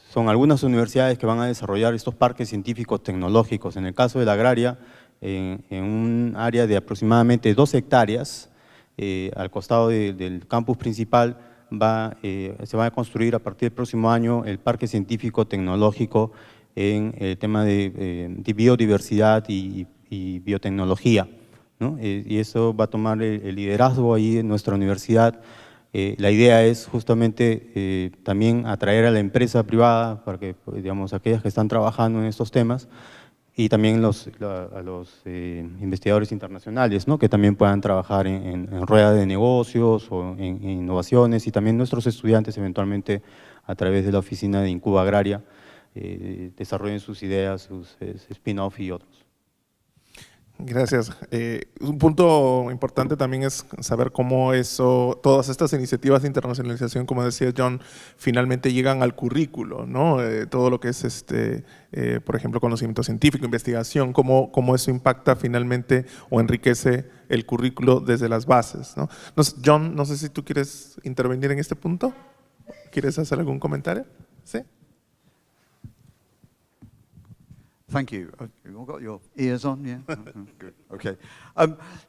Son algunas universidades que van a desarrollar estos parques científicos tecnológicos. En el caso de la agraria, en un área de aproximadamente 2 hectáreas, al costado del campus principal, se va a construir a partir del próximo año el parque científico tecnológico en el tema de biodiversidad y biotecnología, ¿no? Y eso va a tomar el liderazgo ahí en nuestra universidad. La idea es justamente también atraer a la empresa privada para que, digamos, aquellas que están trabajando en estos temas, y también a los investigadores internacionales, ¿no?, que también puedan trabajar en ruedas de negocios o en innovaciones, y también nuestros estudiantes eventualmente a través de la oficina de Incuba Agraria desarrollen sus ideas, sus spin-off y otros. Gracias. Un punto importante también es saber cómo todas estas iniciativas de internacionalización, como decía John, finalmente llegan al currículo, ¿no? Todo lo que es, por ejemplo, conocimiento científico, investigación, cómo eso impacta finalmente o enriquece el currículo desde las bases, ¿no? John, no sé si tú quieres intervenir en este punto. ¿Quieres hacer algún comentario? ¿Sí? Thank you. You've all got your ears on, yeah? Good. Okay.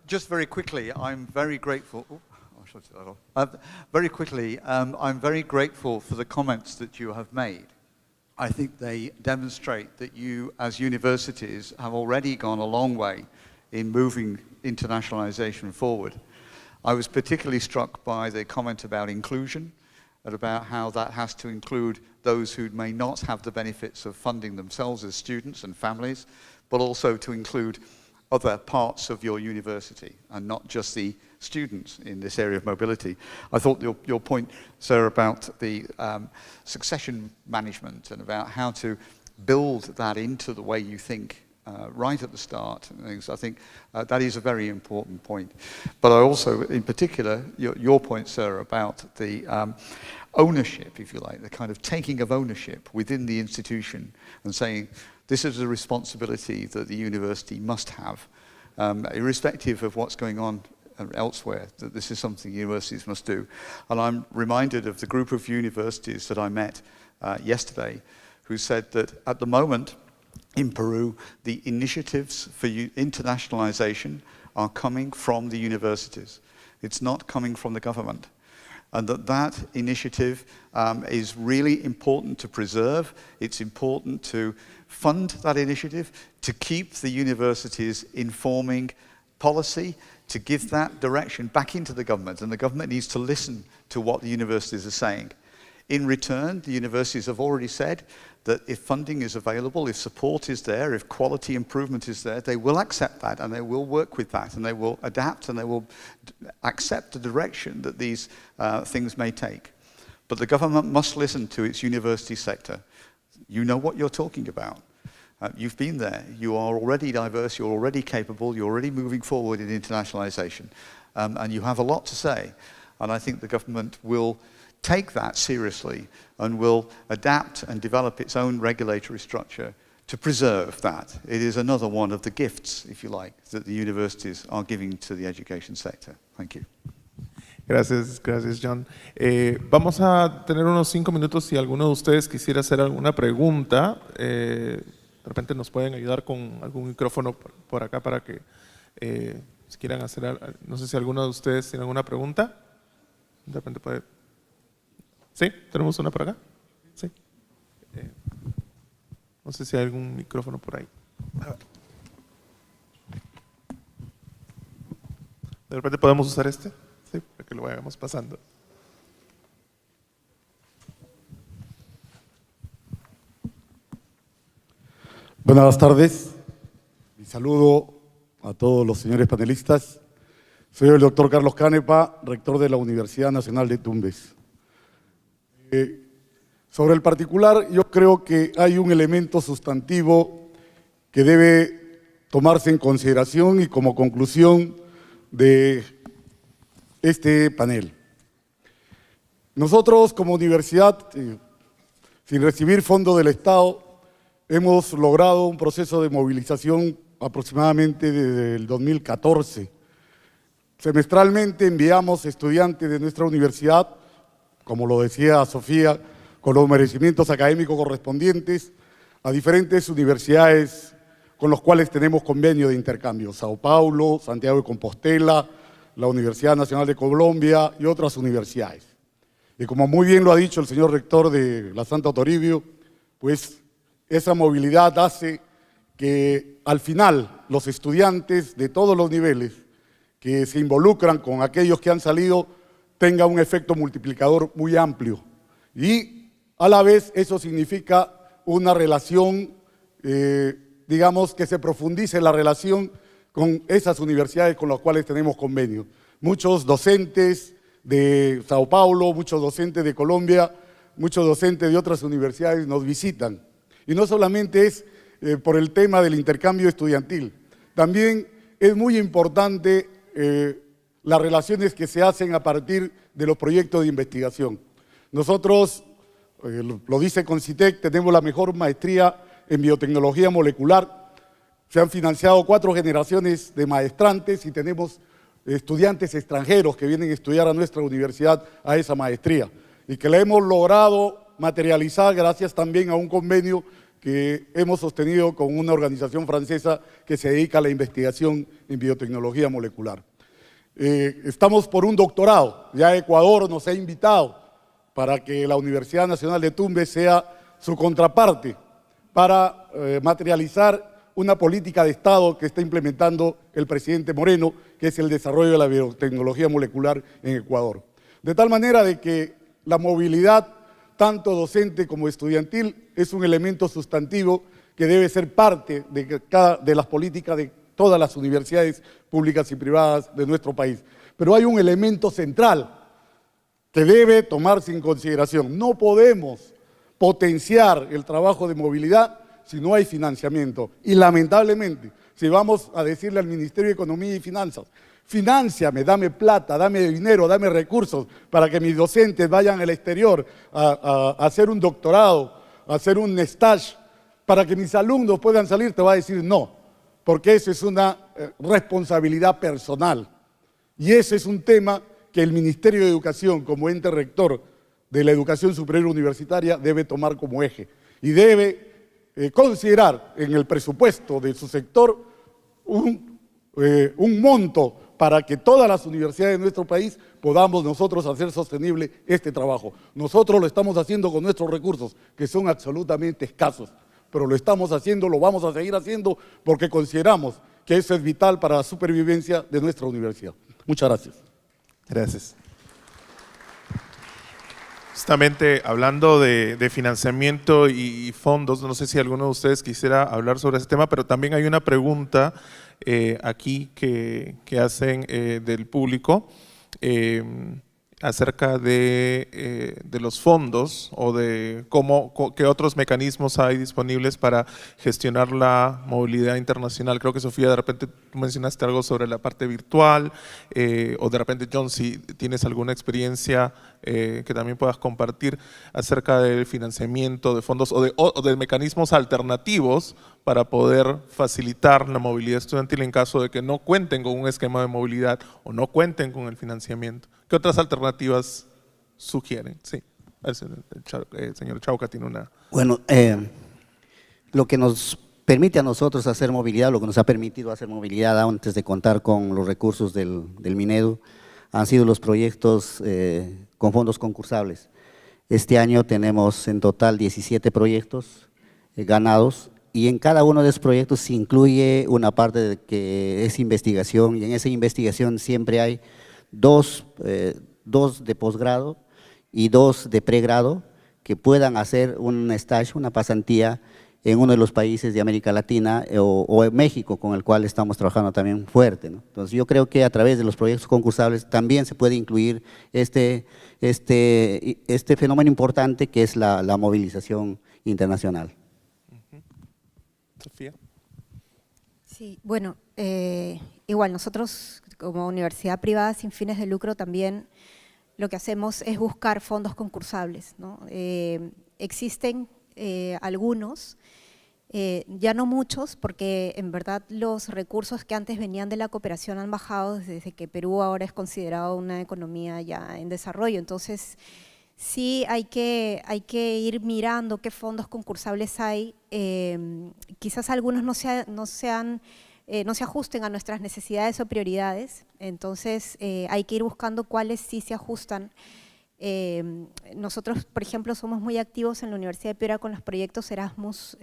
Just very quickly, I'm very grateful. Oh, I should take that off. Very quickly, I'm very grateful for the comments that you have made. I think they demonstrate that you, as universities, have already gone a long way in moving internationalization forward. I was particularly struck by the comment about inclusion, and about how that has to include those who may not have the benefits of funding themselves as students and families, but also to include other parts of your university and not just the students in this area of mobility. I thought your point, sir, about the succession management and about how to build that into the way you think right at the start. And things. I think that is a very important point. But I also, in particular, your point, sir, about the ownership, if you like, the kind of taking of ownership within the institution and saying this is a responsibility that the university must have, irrespective of what's going on elsewhere, that this is something universities must do. And I'm reminded of the group of universities that I met yesterday who said that at the moment in Peru, the initiatives for internationalization are coming from the universities. It's not coming from the government. And that initiative is really important to preserve. It's important to fund that initiative, to keep the universities informing policy, to give that direction back into the government. And the government needs to listen to what the universities are saying. In return, the universities have already said that if funding is available, if support is there, if quality improvement is there, they will accept that and they will work with that and they will adapt and they will accept the direction that these things may take. But the government must listen to its university sector. You know what you're talking about. You've been there. You are already diverse, you're already capable, you're already moving forward in internationalization. And you have a lot to say. And I think the government will take that seriously and will adapt and develop its own regulatory structure to preserve that. It is another one of the gifts, if you like, that the universities are giving to the education sector. Thank you. Gracias, John. Vamos a tener unos 5 minutos si alguno de ustedes quisiera hacer alguna pregunta. De repente nos pueden ayudar con algún micrófono por acá para que si quieran hacer, no sé si alguno de ustedes tiene alguna pregunta. De repente puede. ¿Sí? ¿Tenemos una por acá? Sí. No sé si hay algún micrófono por ahí. De repente podemos usar este, sí, para que lo vayamos pasando. Buenas tardes. Mi saludo a todos los señores panelistas. Soy el doctor Carlos Canepa, rector de la Universidad Nacional de Tumbes. Sobre el particular, yo creo que hay un elemento sustantivo que debe tomarse en consideración y como conclusión de este panel. Nosotros como universidad, sin recibir fondo del Estado, hemos logrado un proceso de movilización aproximadamente desde el 2014. Semestralmente enviamos estudiantes de nuestra universidad, como lo decía Sofía, con los merecimientos académicos correspondientes a diferentes universidades con los cuales tenemos convenio de intercambio, Sao Paulo, Santiago de Compostela, la Universidad Nacional de Colombia y otras universidades. Y como muy bien lo ha dicho el señor rector de la Santa Toribio, pues esa movilidad hace que al final los estudiantes de todos los niveles que se involucran con aquellos que han salido tenga un efecto multiplicador muy amplio. Y a la vez eso significa una relación, digamos, que se profundice la relación con esas universidades con las cuales tenemos convenio. Muchos docentes de Sao Paulo, muchos docentes de Colombia, muchos docentes de otras universidades nos visitan. Y no solamente es por el tema del intercambio estudiantil, también es muy importante las relaciones que se hacen a partir de los proyectos de investigación. Nosotros, lo dice Concitec, tenemos la mejor maestría en biotecnología molecular. Se han financiado 4 generaciones de maestrantes y tenemos estudiantes extranjeros que vienen a estudiar a nuestra universidad a esa maestría y que la hemos logrado materializar gracias también a un convenio que hemos sostenido con una organización francesa que se dedica a la investigación en biotecnología molecular. Estamos por un doctorado, ya Ecuador nos ha invitado para que la Universidad Nacional de Tumbes sea su contraparte para materializar una política de Estado que está implementando el presidente Moreno, que es el desarrollo de la biotecnología molecular en Ecuador. De tal manera de que la movilidad, tanto docente como estudiantil, es un elemento sustantivo que debe ser parte de las políticas de todas las universidades públicas y privadas de nuestro país. Pero hay un elemento central que debe tomarse en consideración. No podemos potenciar el trabajo de movilidad si no hay financiamiento. Y lamentablemente, si vamos a decirle al Ministerio de Economía y Finanzas, finánciame, dame plata, dame dinero, dame recursos para que mis docentes vayan al exterior a hacer un doctorado, a hacer un stage, para que mis alumnos puedan salir, te va a decir no, porque eso es una responsabilidad personal. Y ese es un tema que el Ministerio de Educación, como ente rector de la educación superior universitaria, debe tomar como eje y debe considerar en el presupuesto de su sector un monto para que todas las universidades de nuestro país podamos nosotros hacer sostenible este trabajo. Nosotros lo estamos haciendo con nuestros recursos, que son absolutamente escasos, pero lo estamos haciendo, lo vamos a seguir haciendo, porque consideramos que eso es vital para la supervivencia de nuestra universidad. Muchas gracias. Gracias. Justamente hablando de financiamiento y fondos, no sé si alguno de ustedes quisiera hablar sobre ese tema, pero también hay una pregunta aquí que hacen del público acerca de los fondos o de qué otros mecanismos hay disponibles para gestionar la movilidad internacional. Creo que Sofía, de repente tú mencionaste algo sobre la parte virtual, o de repente John, si tienes alguna experiencia que también puedas compartir acerca del financiamiento de fondos o de mecanismos alternativos para poder facilitar la movilidad estudiantil en caso de que no cuenten con un esquema de movilidad o no cuenten con el financiamiento. ¿Qué otras alternativas sugieren? Sí, el señor Chauca tiene una… Bueno, lo que nos permite a nosotros hacer movilidad, lo que nos ha permitido hacer movilidad antes de contar con los recursos del Minedu, han sido los proyectos con fondos concursables. Este año tenemos en total 17 proyectos ganados, y en cada uno de esos proyectos se incluye una parte de que es investigación, y en esa investigación siempre hay dos de posgrado y 2 de pregrado que puedan hacer un stage, una pasantía en uno de los países de América Latina o en México, con el cual estamos trabajando también fuerte, ¿no? Entonces yo creo que a través de los proyectos concursables también se puede incluir este fenómeno importante que es la movilización internacional. Sofía. Sí, bueno, igual nosotros como universidad privada sin fines de lucro también lo que hacemos es buscar fondos concursables, ¿no? Existen algunos, ya no muchos, porque en verdad los recursos que antes venían de la cooperación han bajado desde que Perú ahora es considerado una economía ya en desarrollo. Entonces sí hay que ir mirando qué fondos concursables hay. Quizás algunos no se ajusten a nuestras necesidades o prioridades, entonces hay que ir buscando cuáles sí se ajustan. Nosotros, por ejemplo, somos muy activos en la Universidad de Piura con los proyectos Erasmus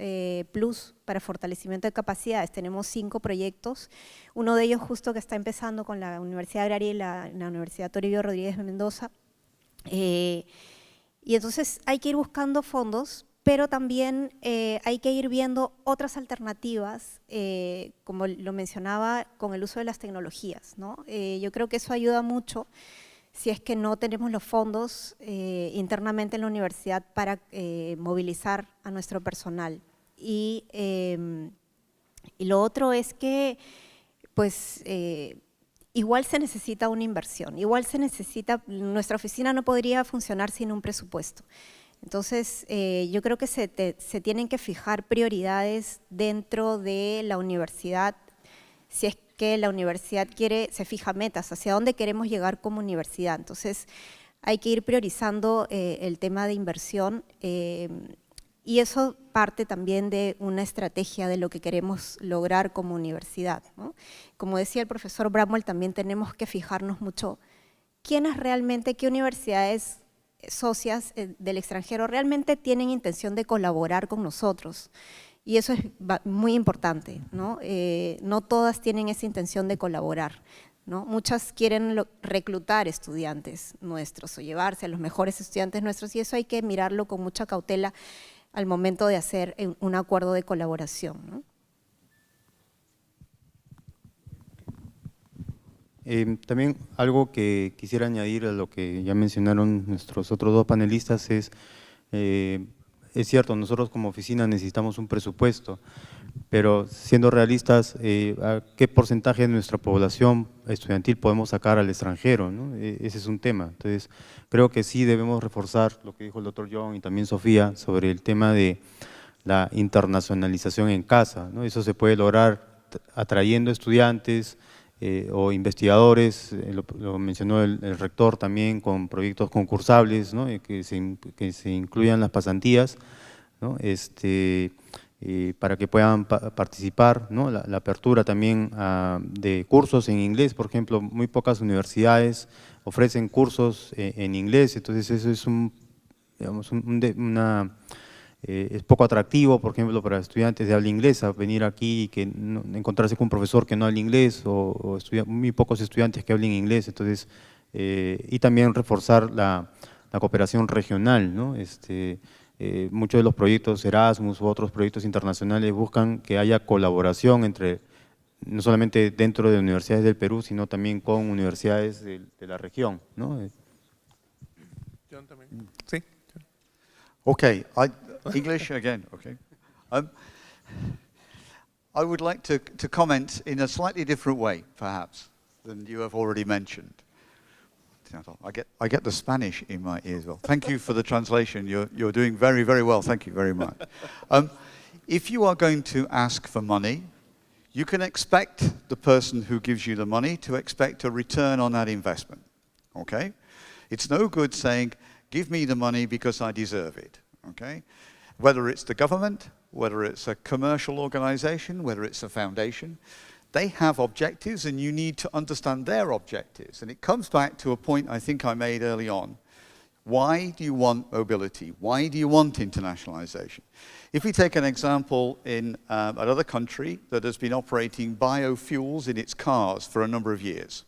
Plus para fortalecimiento de capacidades. Tenemos 5 proyectos, uno de ellos justo que está empezando con la Universidad Agraria y la Universidad Toribio Rodríguez de Mendoza. Y entonces hay que ir buscando fondos, pero también hay que ir viendo otras alternativas, como lo mencionaba, con el uso de las tecnologías, ¿no? Yo creo que eso ayuda mucho si es que no tenemos los fondos internamente en la universidad para movilizar a nuestro personal. Y lo otro es que, pues, igual se necesita una inversión, igual se necesita, nuestra oficina no podría funcionar sin un presupuesto. Entonces, yo creo que se tienen que fijar prioridades dentro de la universidad, si es que la universidad se fija metas, hacia dónde queremos llegar como universidad. Entonces, hay que ir priorizando el tema de inversión y eso parte también de una estrategia de lo que queremos lograr como universidad, ¿no? Como decía el profesor Bramwell, también tenemos que fijarnos mucho quiénes realmente, qué universidades socias del extranjero realmente tienen intención de colaborar con nosotros. Y eso es muy importante, ¿no? No todas tienen esa intención de colaborar, ¿no? Muchas quieren reclutar estudiantes nuestros o llevarse a los mejores estudiantes nuestros, y eso hay que mirarlo con mucha cautela al momento de hacer un acuerdo de colaboración, ¿no? También algo que quisiera añadir a lo que ya mencionaron nuestros otros 2 panelistas es es cierto, nosotros como oficina necesitamos un presupuesto, pero siendo realistas, ¿a qué porcentaje de nuestra población estudiantil podemos sacar al extranjero, ¿no? Ese es un tema. Entonces, creo que sí debemos reforzar lo que dijo el doctor John y también Sofía sobre el tema de la internacionalización en casa, ¿no? Eso se puede lograr atrayendo estudiantes o investigadores, lo mencionó el rector también, con proyectos concursables, ¿no? que se incluyan las pasantías, ¿no? Para que puedan participar, ¿no? La apertura también de cursos en inglés, por ejemplo, muy pocas universidades ofrecen cursos en inglés, entonces eso es es poco atractivo, por ejemplo, para estudiantes de habla inglesa, venir aquí y que encontrarse con un profesor que no habla inglés o muy pocos estudiantes que hablen inglés, entonces, y también reforzar la cooperación regional, ¿no? Muchos de los proyectos Erasmus u otros proyectos internacionales buscan que haya colaboración entre, no solamente dentro de universidades del Perú, sino también con universidades de la región, ¿no? John también. Sí. Okay, English again, okay. I would like to comment in a slightly different way, perhaps, than you have already mentioned. I get the Spanish in my ears. Well, thank you for the translation. You're doing very, very well. Thank you very much. If you are going to ask for money, you can expect the person who gives you the money to expect a return on that investment, okay? It's no good saying, give me the money because I deserve it, okay? Whether it's the government, whether it's a commercial organization, whether it's a foundation, they have objectives and you need to understand their objectives. And it comes back to a point I think I made early on. Why do you want mobility? Why do you want internationalization? If we take an example in another country that has been operating biofuels in its cars for a number of years,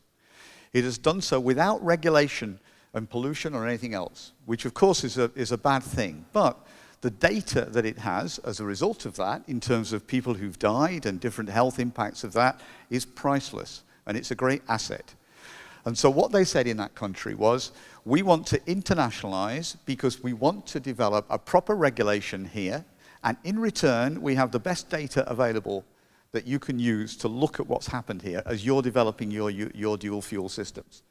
it has done so without regulation and pollution or anything else, which of course is a bad thing. But the data that it has as a result of that, in terms of people who've died and different health impacts of that, is priceless, and it's a great asset. And so what they said in that country was, we want to internationalize because we want to develop a proper regulation here, and in return, we have the best data available that you can use to look at what's happened here as you're developing your dual fuel systems.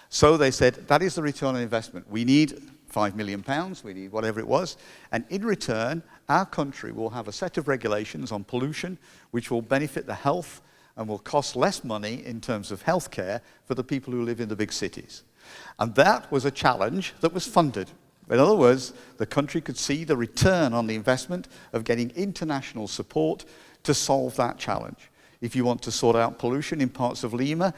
So they said, that is the return on investment. We need £5 million, we need whatever it was, and in return, our country will have a set of regulations on pollution which will benefit the health and will cost less money in terms of healthcare for the people who live in the big cities. And that was a challenge that was funded. In other words, the country could see the return on the investment of getting international support to solve that challenge. If you want to sort out pollution in parts of Lima,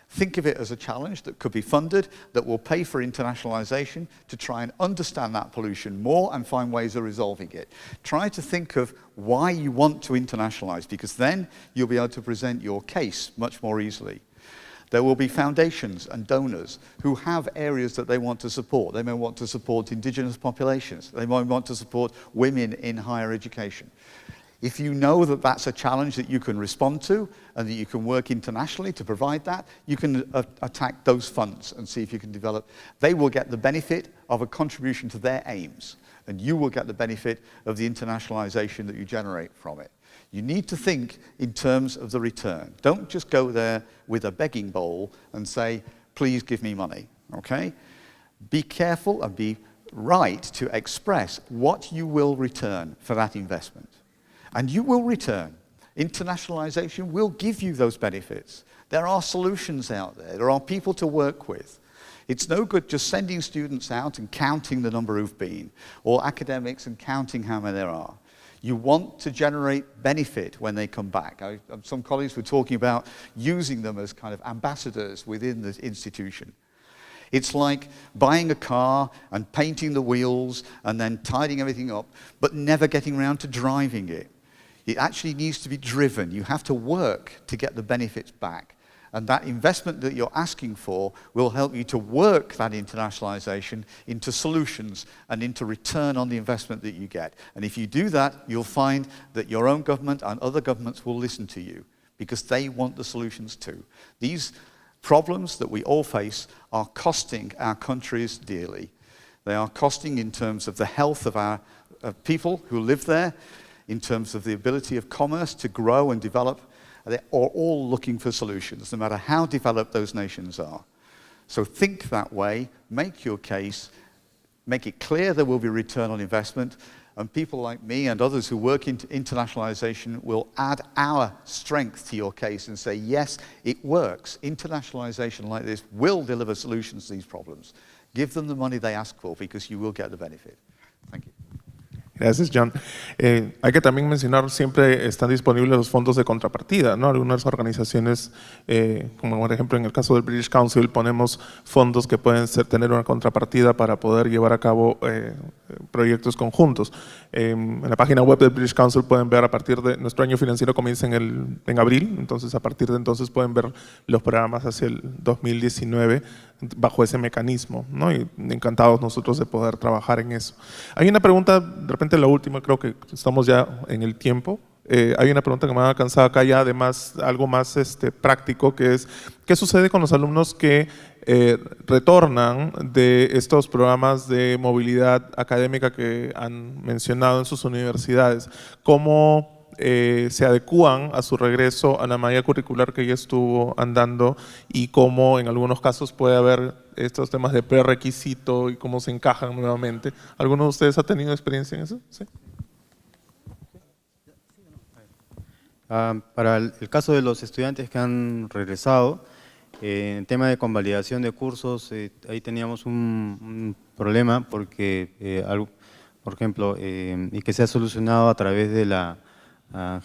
think of it as a challenge that could be funded, that will pay for internationalization to try and understand that pollution more and find ways of resolving it. Try to think of why you want to internationalize, because then you'll be able to present your case much more easily. There will be foundations and donors who have areas that they want to support. They may want to support indigenous populations. They might want to support women in higher education. If you know that that's a challenge that you can respond to and that you can work internationally to provide that, you can attack those funds and see if you can develop. They will get the benefit of a contribution to their aims, and you will get the benefit of the internationalization that you generate from it. You need to think in terms of the return. Don't just go there with a begging bowl and say, please give me money, okay? Be careful and be right to express what you will return for that investment. And you will return. Internationalization will give you those benefits. There are solutions out there. There are people to work with. It's no good just sending students out and counting the number who've been, or academics and counting how many there are. You want to generate benefit when they come back. Some colleagues were talking about using them as kind of ambassadors within the institution. It's like buying a car and painting the wheels and then tidying everything up, but never getting around to driving it. It actually needs to be driven. You have to work to get the benefits back. And that investment that you're asking for will help you to work that internationalization into solutions and into return on the investment that you get. And if you do that, you'll find that your own government and other governments will listen to you because they want the solutions too. These problems that we all face are costing our countries dearly. They are costing in terms of the health of our people who live there, in terms of the ability of commerce to grow and develop. They're all looking for solutions, no matter how developed those nations are. So think that way, make your case, make it clear there will be return on investment, and people like me and others who work in internationalization will add our strength to your case and say, yes, it works. Internationalization like this will deliver solutions to these problems. Give them the money they ask for, because you will get the benefit. Thank you. Gracias, John. Hay que también mencionar, siempre están disponibles los fondos de contrapartida, ¿no? Algunas organizaciones, como por ejemplo en el caso del British Council, ponemos fondos que pueden tener una contrapartida para poder llevar a cabo proyectos conjuntos. En la página web del British Council pueden ver, a partir de nuestro año financiero comienza en abril, entonces a partir de entonces pueden ver los programas hacia el 2019 bajo ese mecanismo, ¿no? Y encantados nosotros de poder trabajar en eso. Hay una pregunta, de repente la última, creo que estamos ya en el tiempo. Hay una pregunta que me ha alcanzado acá ya, además algo más práctico, que es ¿qué sucede con los alumnos que retornan de estos programas de movilidad académica que han mencionado en sus universidades? ¿Cómo se adecúan a su regreso a la malla curricular que ya estuvo andando, y cómo en algunos casos puede haber estos temas de prerequisito y cómo se encajan nuevamente? ¿Alguno de ustedes ha tenido experiencia en eso? ¿Sí? Para el caso de los estudiantes que han regresado, en el tema de convalidación de cursos, ahí teníamos un problema porque, por ejemplo, y que se ha solucionado a través de la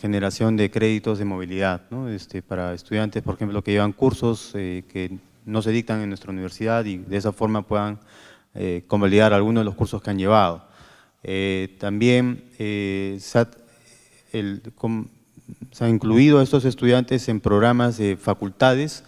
generación de créditos de movilidad, ¿no? Para estudiantes, por ejemplo, que llevan cursos que no se dictan en nuestra universidad y de esa forma puedan convalidar algunos de los cursos que han llevado. También se ha incluido a estos estudiantes en programas de facultades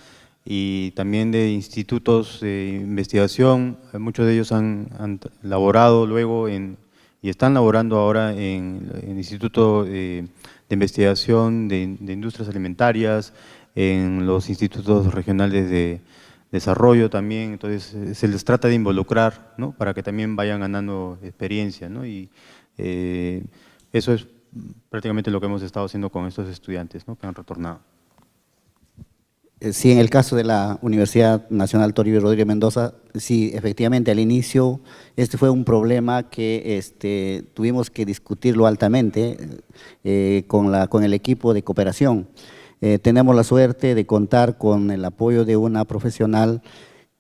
y también de institutos de investigación. Muchos de ellos han laborado luego y están laborando ahora en el Instituto de Investigación de Industrias Alimentarias, en los institutos regionales de desarrollo también. Entonces se les trata de involucrar, ¿no? Para que también vayan ganando experiencia, ¿no? Y eso es prácticamente lo que hemos estado haciendo con estos estudiantes, ¿no? Que han retornado. Sí, en el caso de la Universidad Nacional Toribio Rodríguez Mendoza, sí, efectivamente, al inicio este fue un problema que tuvimos que discutirlo altamente con el equipo de cooperación. Tenemos la suerte de contar con el apoyo de una profesional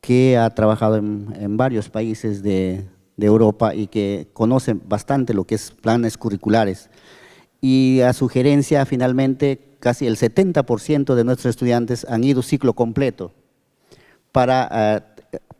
que ha trabajado en varios países de Europa y que conoce bastante lo que es planes curriculares. Y a sugerencia, finalmente, casi el 70% de nuestros estudiantes han ido ciclo completo para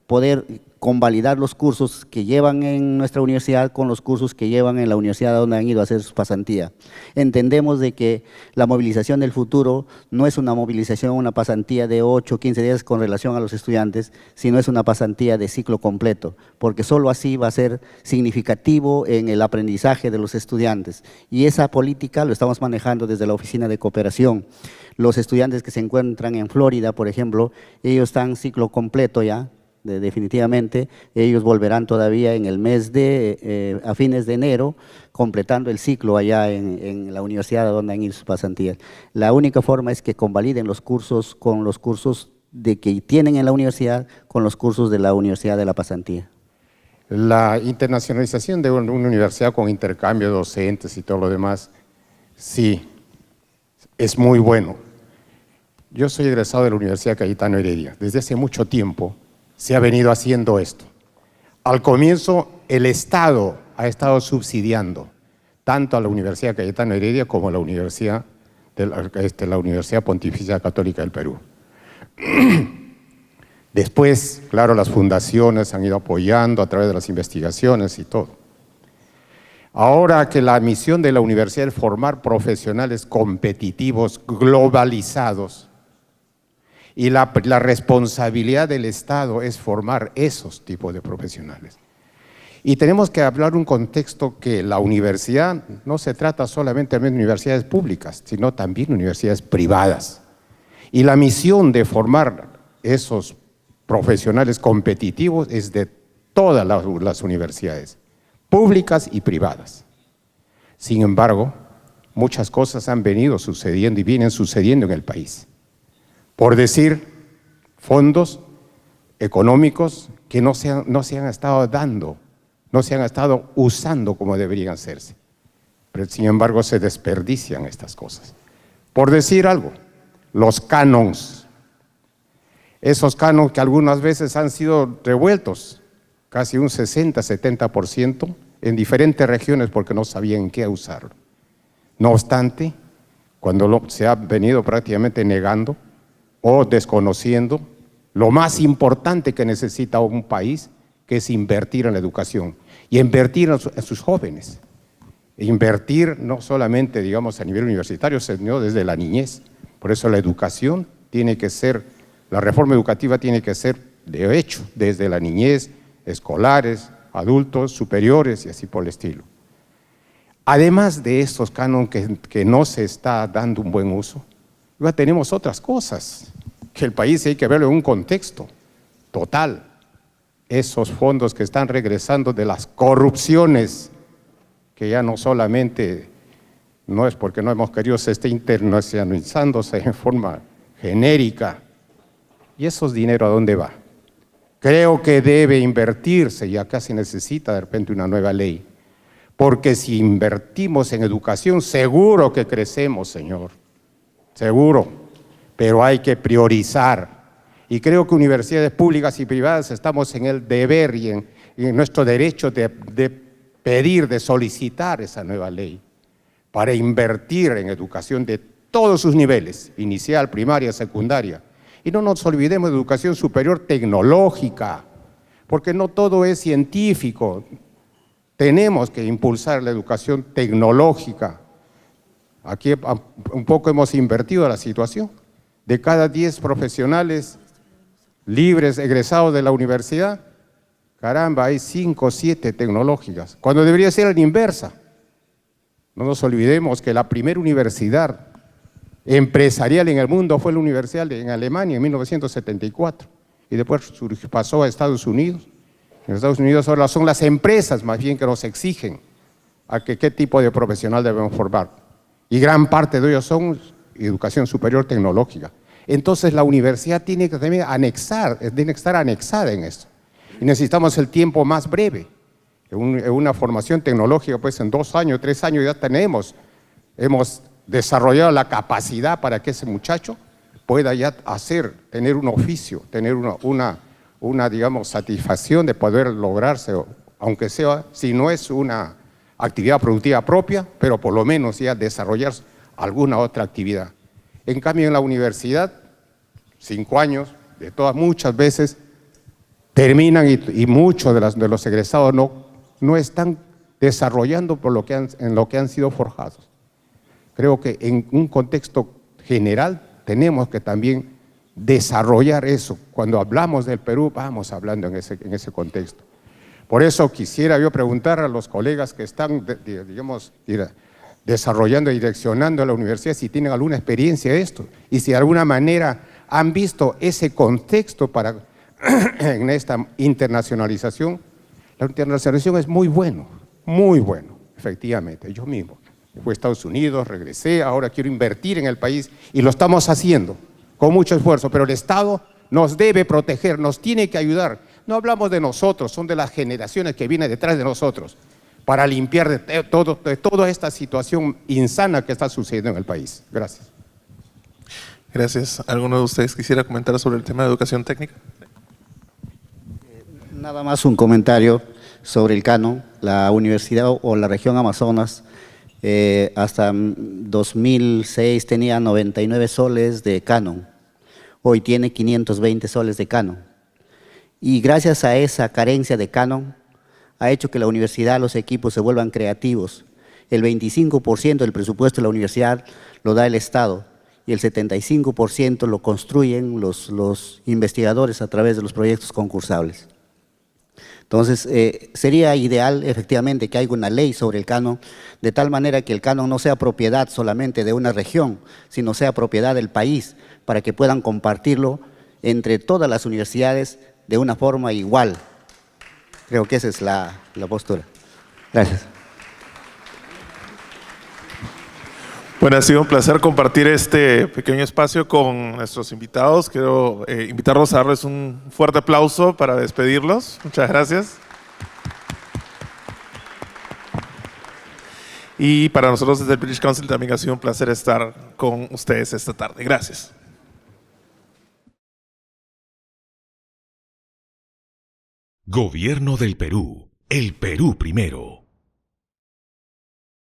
poder convalidar los cursos que llevan en nuestra universidad con los cursos que llevan en la universidad donde han ido a hacer su pasantía. Entendemos de que la movilización del futuro no es una movilización, una pasantía de 8 o 15 días con relación a los estudiantes, sino es una pasantía de ciclo completo, porque solo así va a ser significativo en el aprendizaje de los estudiantes. Y esa política lo estamos manejando desde la Oficina de Cooperación. Los estudiantes que se encuentran en Florida, por ejemplo, ellos están ciclo completo ya, definitivamente. Ellos volverán todavía en el mes a fines de enero, completando el ciclo allá en la universidad donde han ido sus pasantías. La única forma es que convaliden los cursos con los cursos que tienen en la universidad, con los cursos de la Universidad de la Pasantía. La internacionalización de una universidad con intercambio de docentes y todo lo demás, sí, es muy bueno. Yo soy egresado de la Universidad Cayetano Heredia. Desde hace mucho tiempo se ha venido haciendo esto. Al comienzo, el Estado ha estado subsidiando tanto a la Universidad Cayetano Heredia como a la Universidad Pontificia Católica del Perú. Después, claro, las fundaciones han ido apoyando a través de las investigaciones y todo. Ahora que la misión de la universidad es formar profesionales competitivos, globalizados, y la responsabilidad del Estado es formar esos tipos de profesionales. Y tenemos que hablar un contexto que la universidad no se trata solamente de universidades públicas, sino también universidades privadas. Y la misión de formar esos profesionales competitivos es de todas las universidades, públicas y privadas. Sin embargo, muchas cosas han venido sucediendo y vienen sucediendo en el país. Por decir, fondos económicos que no se han estado dando, no se han estado usando como deberían hacerse. Pero sin embargo se desperdician estas cosas. Por decir algo, los canons. Esos canons que algunas veces han sido revueltos, casi un 60-70% en diferentes regiones porque no sabían qué usarlo. No obstante, cuando se ha venido prácticamente negando o desconociendo lo más importante que necesita un país, que es invertir en la educación y invertir en sus jóvenes. Invertir no solamente, digamos, a nivel universitario, sino desde la niñez. Por eso la educación tiene que ser, la reforma educativa tiene que ser, de hecho, desde la niñez, escolares, adultos, superiores y así por el estilo. Además de estos cánones que no se está dando un buen uso, ya tenemos otras cosas, que el país hay que verlo en un contexto total. Esos fondos que están regresando de las corrupciones, que ya no solamente, no es porque no hemos querido, se esté internacionalizándose en forma genérica. ¿Y esos dinero a dónde va? Creo que debe invertirse, y acá se necesita de repente una nueva ley, porque si invertimos en educación, seguro que crecemos, señor, seguro, pero hay que priorizar. Y creo que universidades públicas y privadas estamos en el deber y en nuestro derecho de pedir, de solicitar esa nueva ley para invertir en educación de todos sus niveles, inicial, primaria, secundaria. Y no nos olvidemos de educación superior tecnológica, porque no todo es científico. Tenemos que impulsar la educación tecnológica. Aquí un poco hemos invertido la situación. De cada 10 profesionales libres, egresados de la universidad, caramba, hay 5 o 7 tecnológicas, cuando debería ser a la inversa. No nos olvidemos que la primera universidad empresarial en el mundo fue la universidad en Alemania en 1974 y después pasó a Estados Unidos. En Estados Unidos ahora son las empresas más bien que nos exigen a qué tipo de profesional debemos formar, y gran parte de ellos son educación superior tecnológica. Entonces la universidad tiene que también tiene que estar anexada en esto. Y necesitamos el tiempo más breve. En una formación tecnológica, pues en 2 años, 3 años ya hemos desarrollado la capacidad para que ese muchacho pueda ya tener un oficio, tener una digamos, satisfacción de poder lograrse, aunque sea, si no es una actividad productiva propia, pero por lo menos ya desarrollar alguna otra actividad. En cambio, en la universidad, 5 años, muchas veces terminan y muchos de los egresados no están desarrollando en lo que han sido forjados. Creo que en un contexto general tenemos que también desarrollar eso. Cuando hablamos del Perú, vamos hablando en ese contexto. Por eso quisiera yo preguntar a los colegas que están, digamos, desarrollando y direccionando la universidad si tienen alguna experiencia de esto y si de alguna manera han visto ese contexto en esta internacionalización. La internacionalización es muy bueno, efectivamente. Yo mismo fui a Estados Unidos, regresé, ahora quiero invertir en el país y lo estamos haciendo con mucho esfuerzo, pero el Estado nos debe proteger, nos tiene que ayudar. No hablamos de nosotros, son de las generaciones que vienen detrás de nosotros, para limpiar de toda esta situación insana que está sucediendo en el país. Gracias. Gracias. ¿Alguno de ustedes quisiera comentar sobre el tema de educación técnica? Nada más un comentario sobre el canon. La universidad o la región Amazonas hasta 2006 tenía 99 soles de canon. Hoy tiene 520 soles de canon. Y gracias a esa carencia de canon, ha hecho que la universidad, los equipos se vuelvan creativos. El 25% del presupuesto de la universidad lo da el Estado y el 75% lo construyen los investigadores a través de los proyectos concursables. Entonces, sería ideal efectivamente que haya una ley sobre el canon, de tal manera que el canon no sea propiedad solamente de una región, sino sea propiedad del país, para que puedan compartirlo entre todas las universidades de una forma igual. Creo que esa es la postura. Gracias. Bueno, ha sido un placer compartir este pequeño espacio con nuestros invitados. Quiero invitarlos a darles un fuerte aplauso para despedirlos. Muchas gracias. Y para nosotros desde el British Council también ha sido un placer estar con ustedes esta tarde. Gracias. Gobierno del Perú. El Perú primero.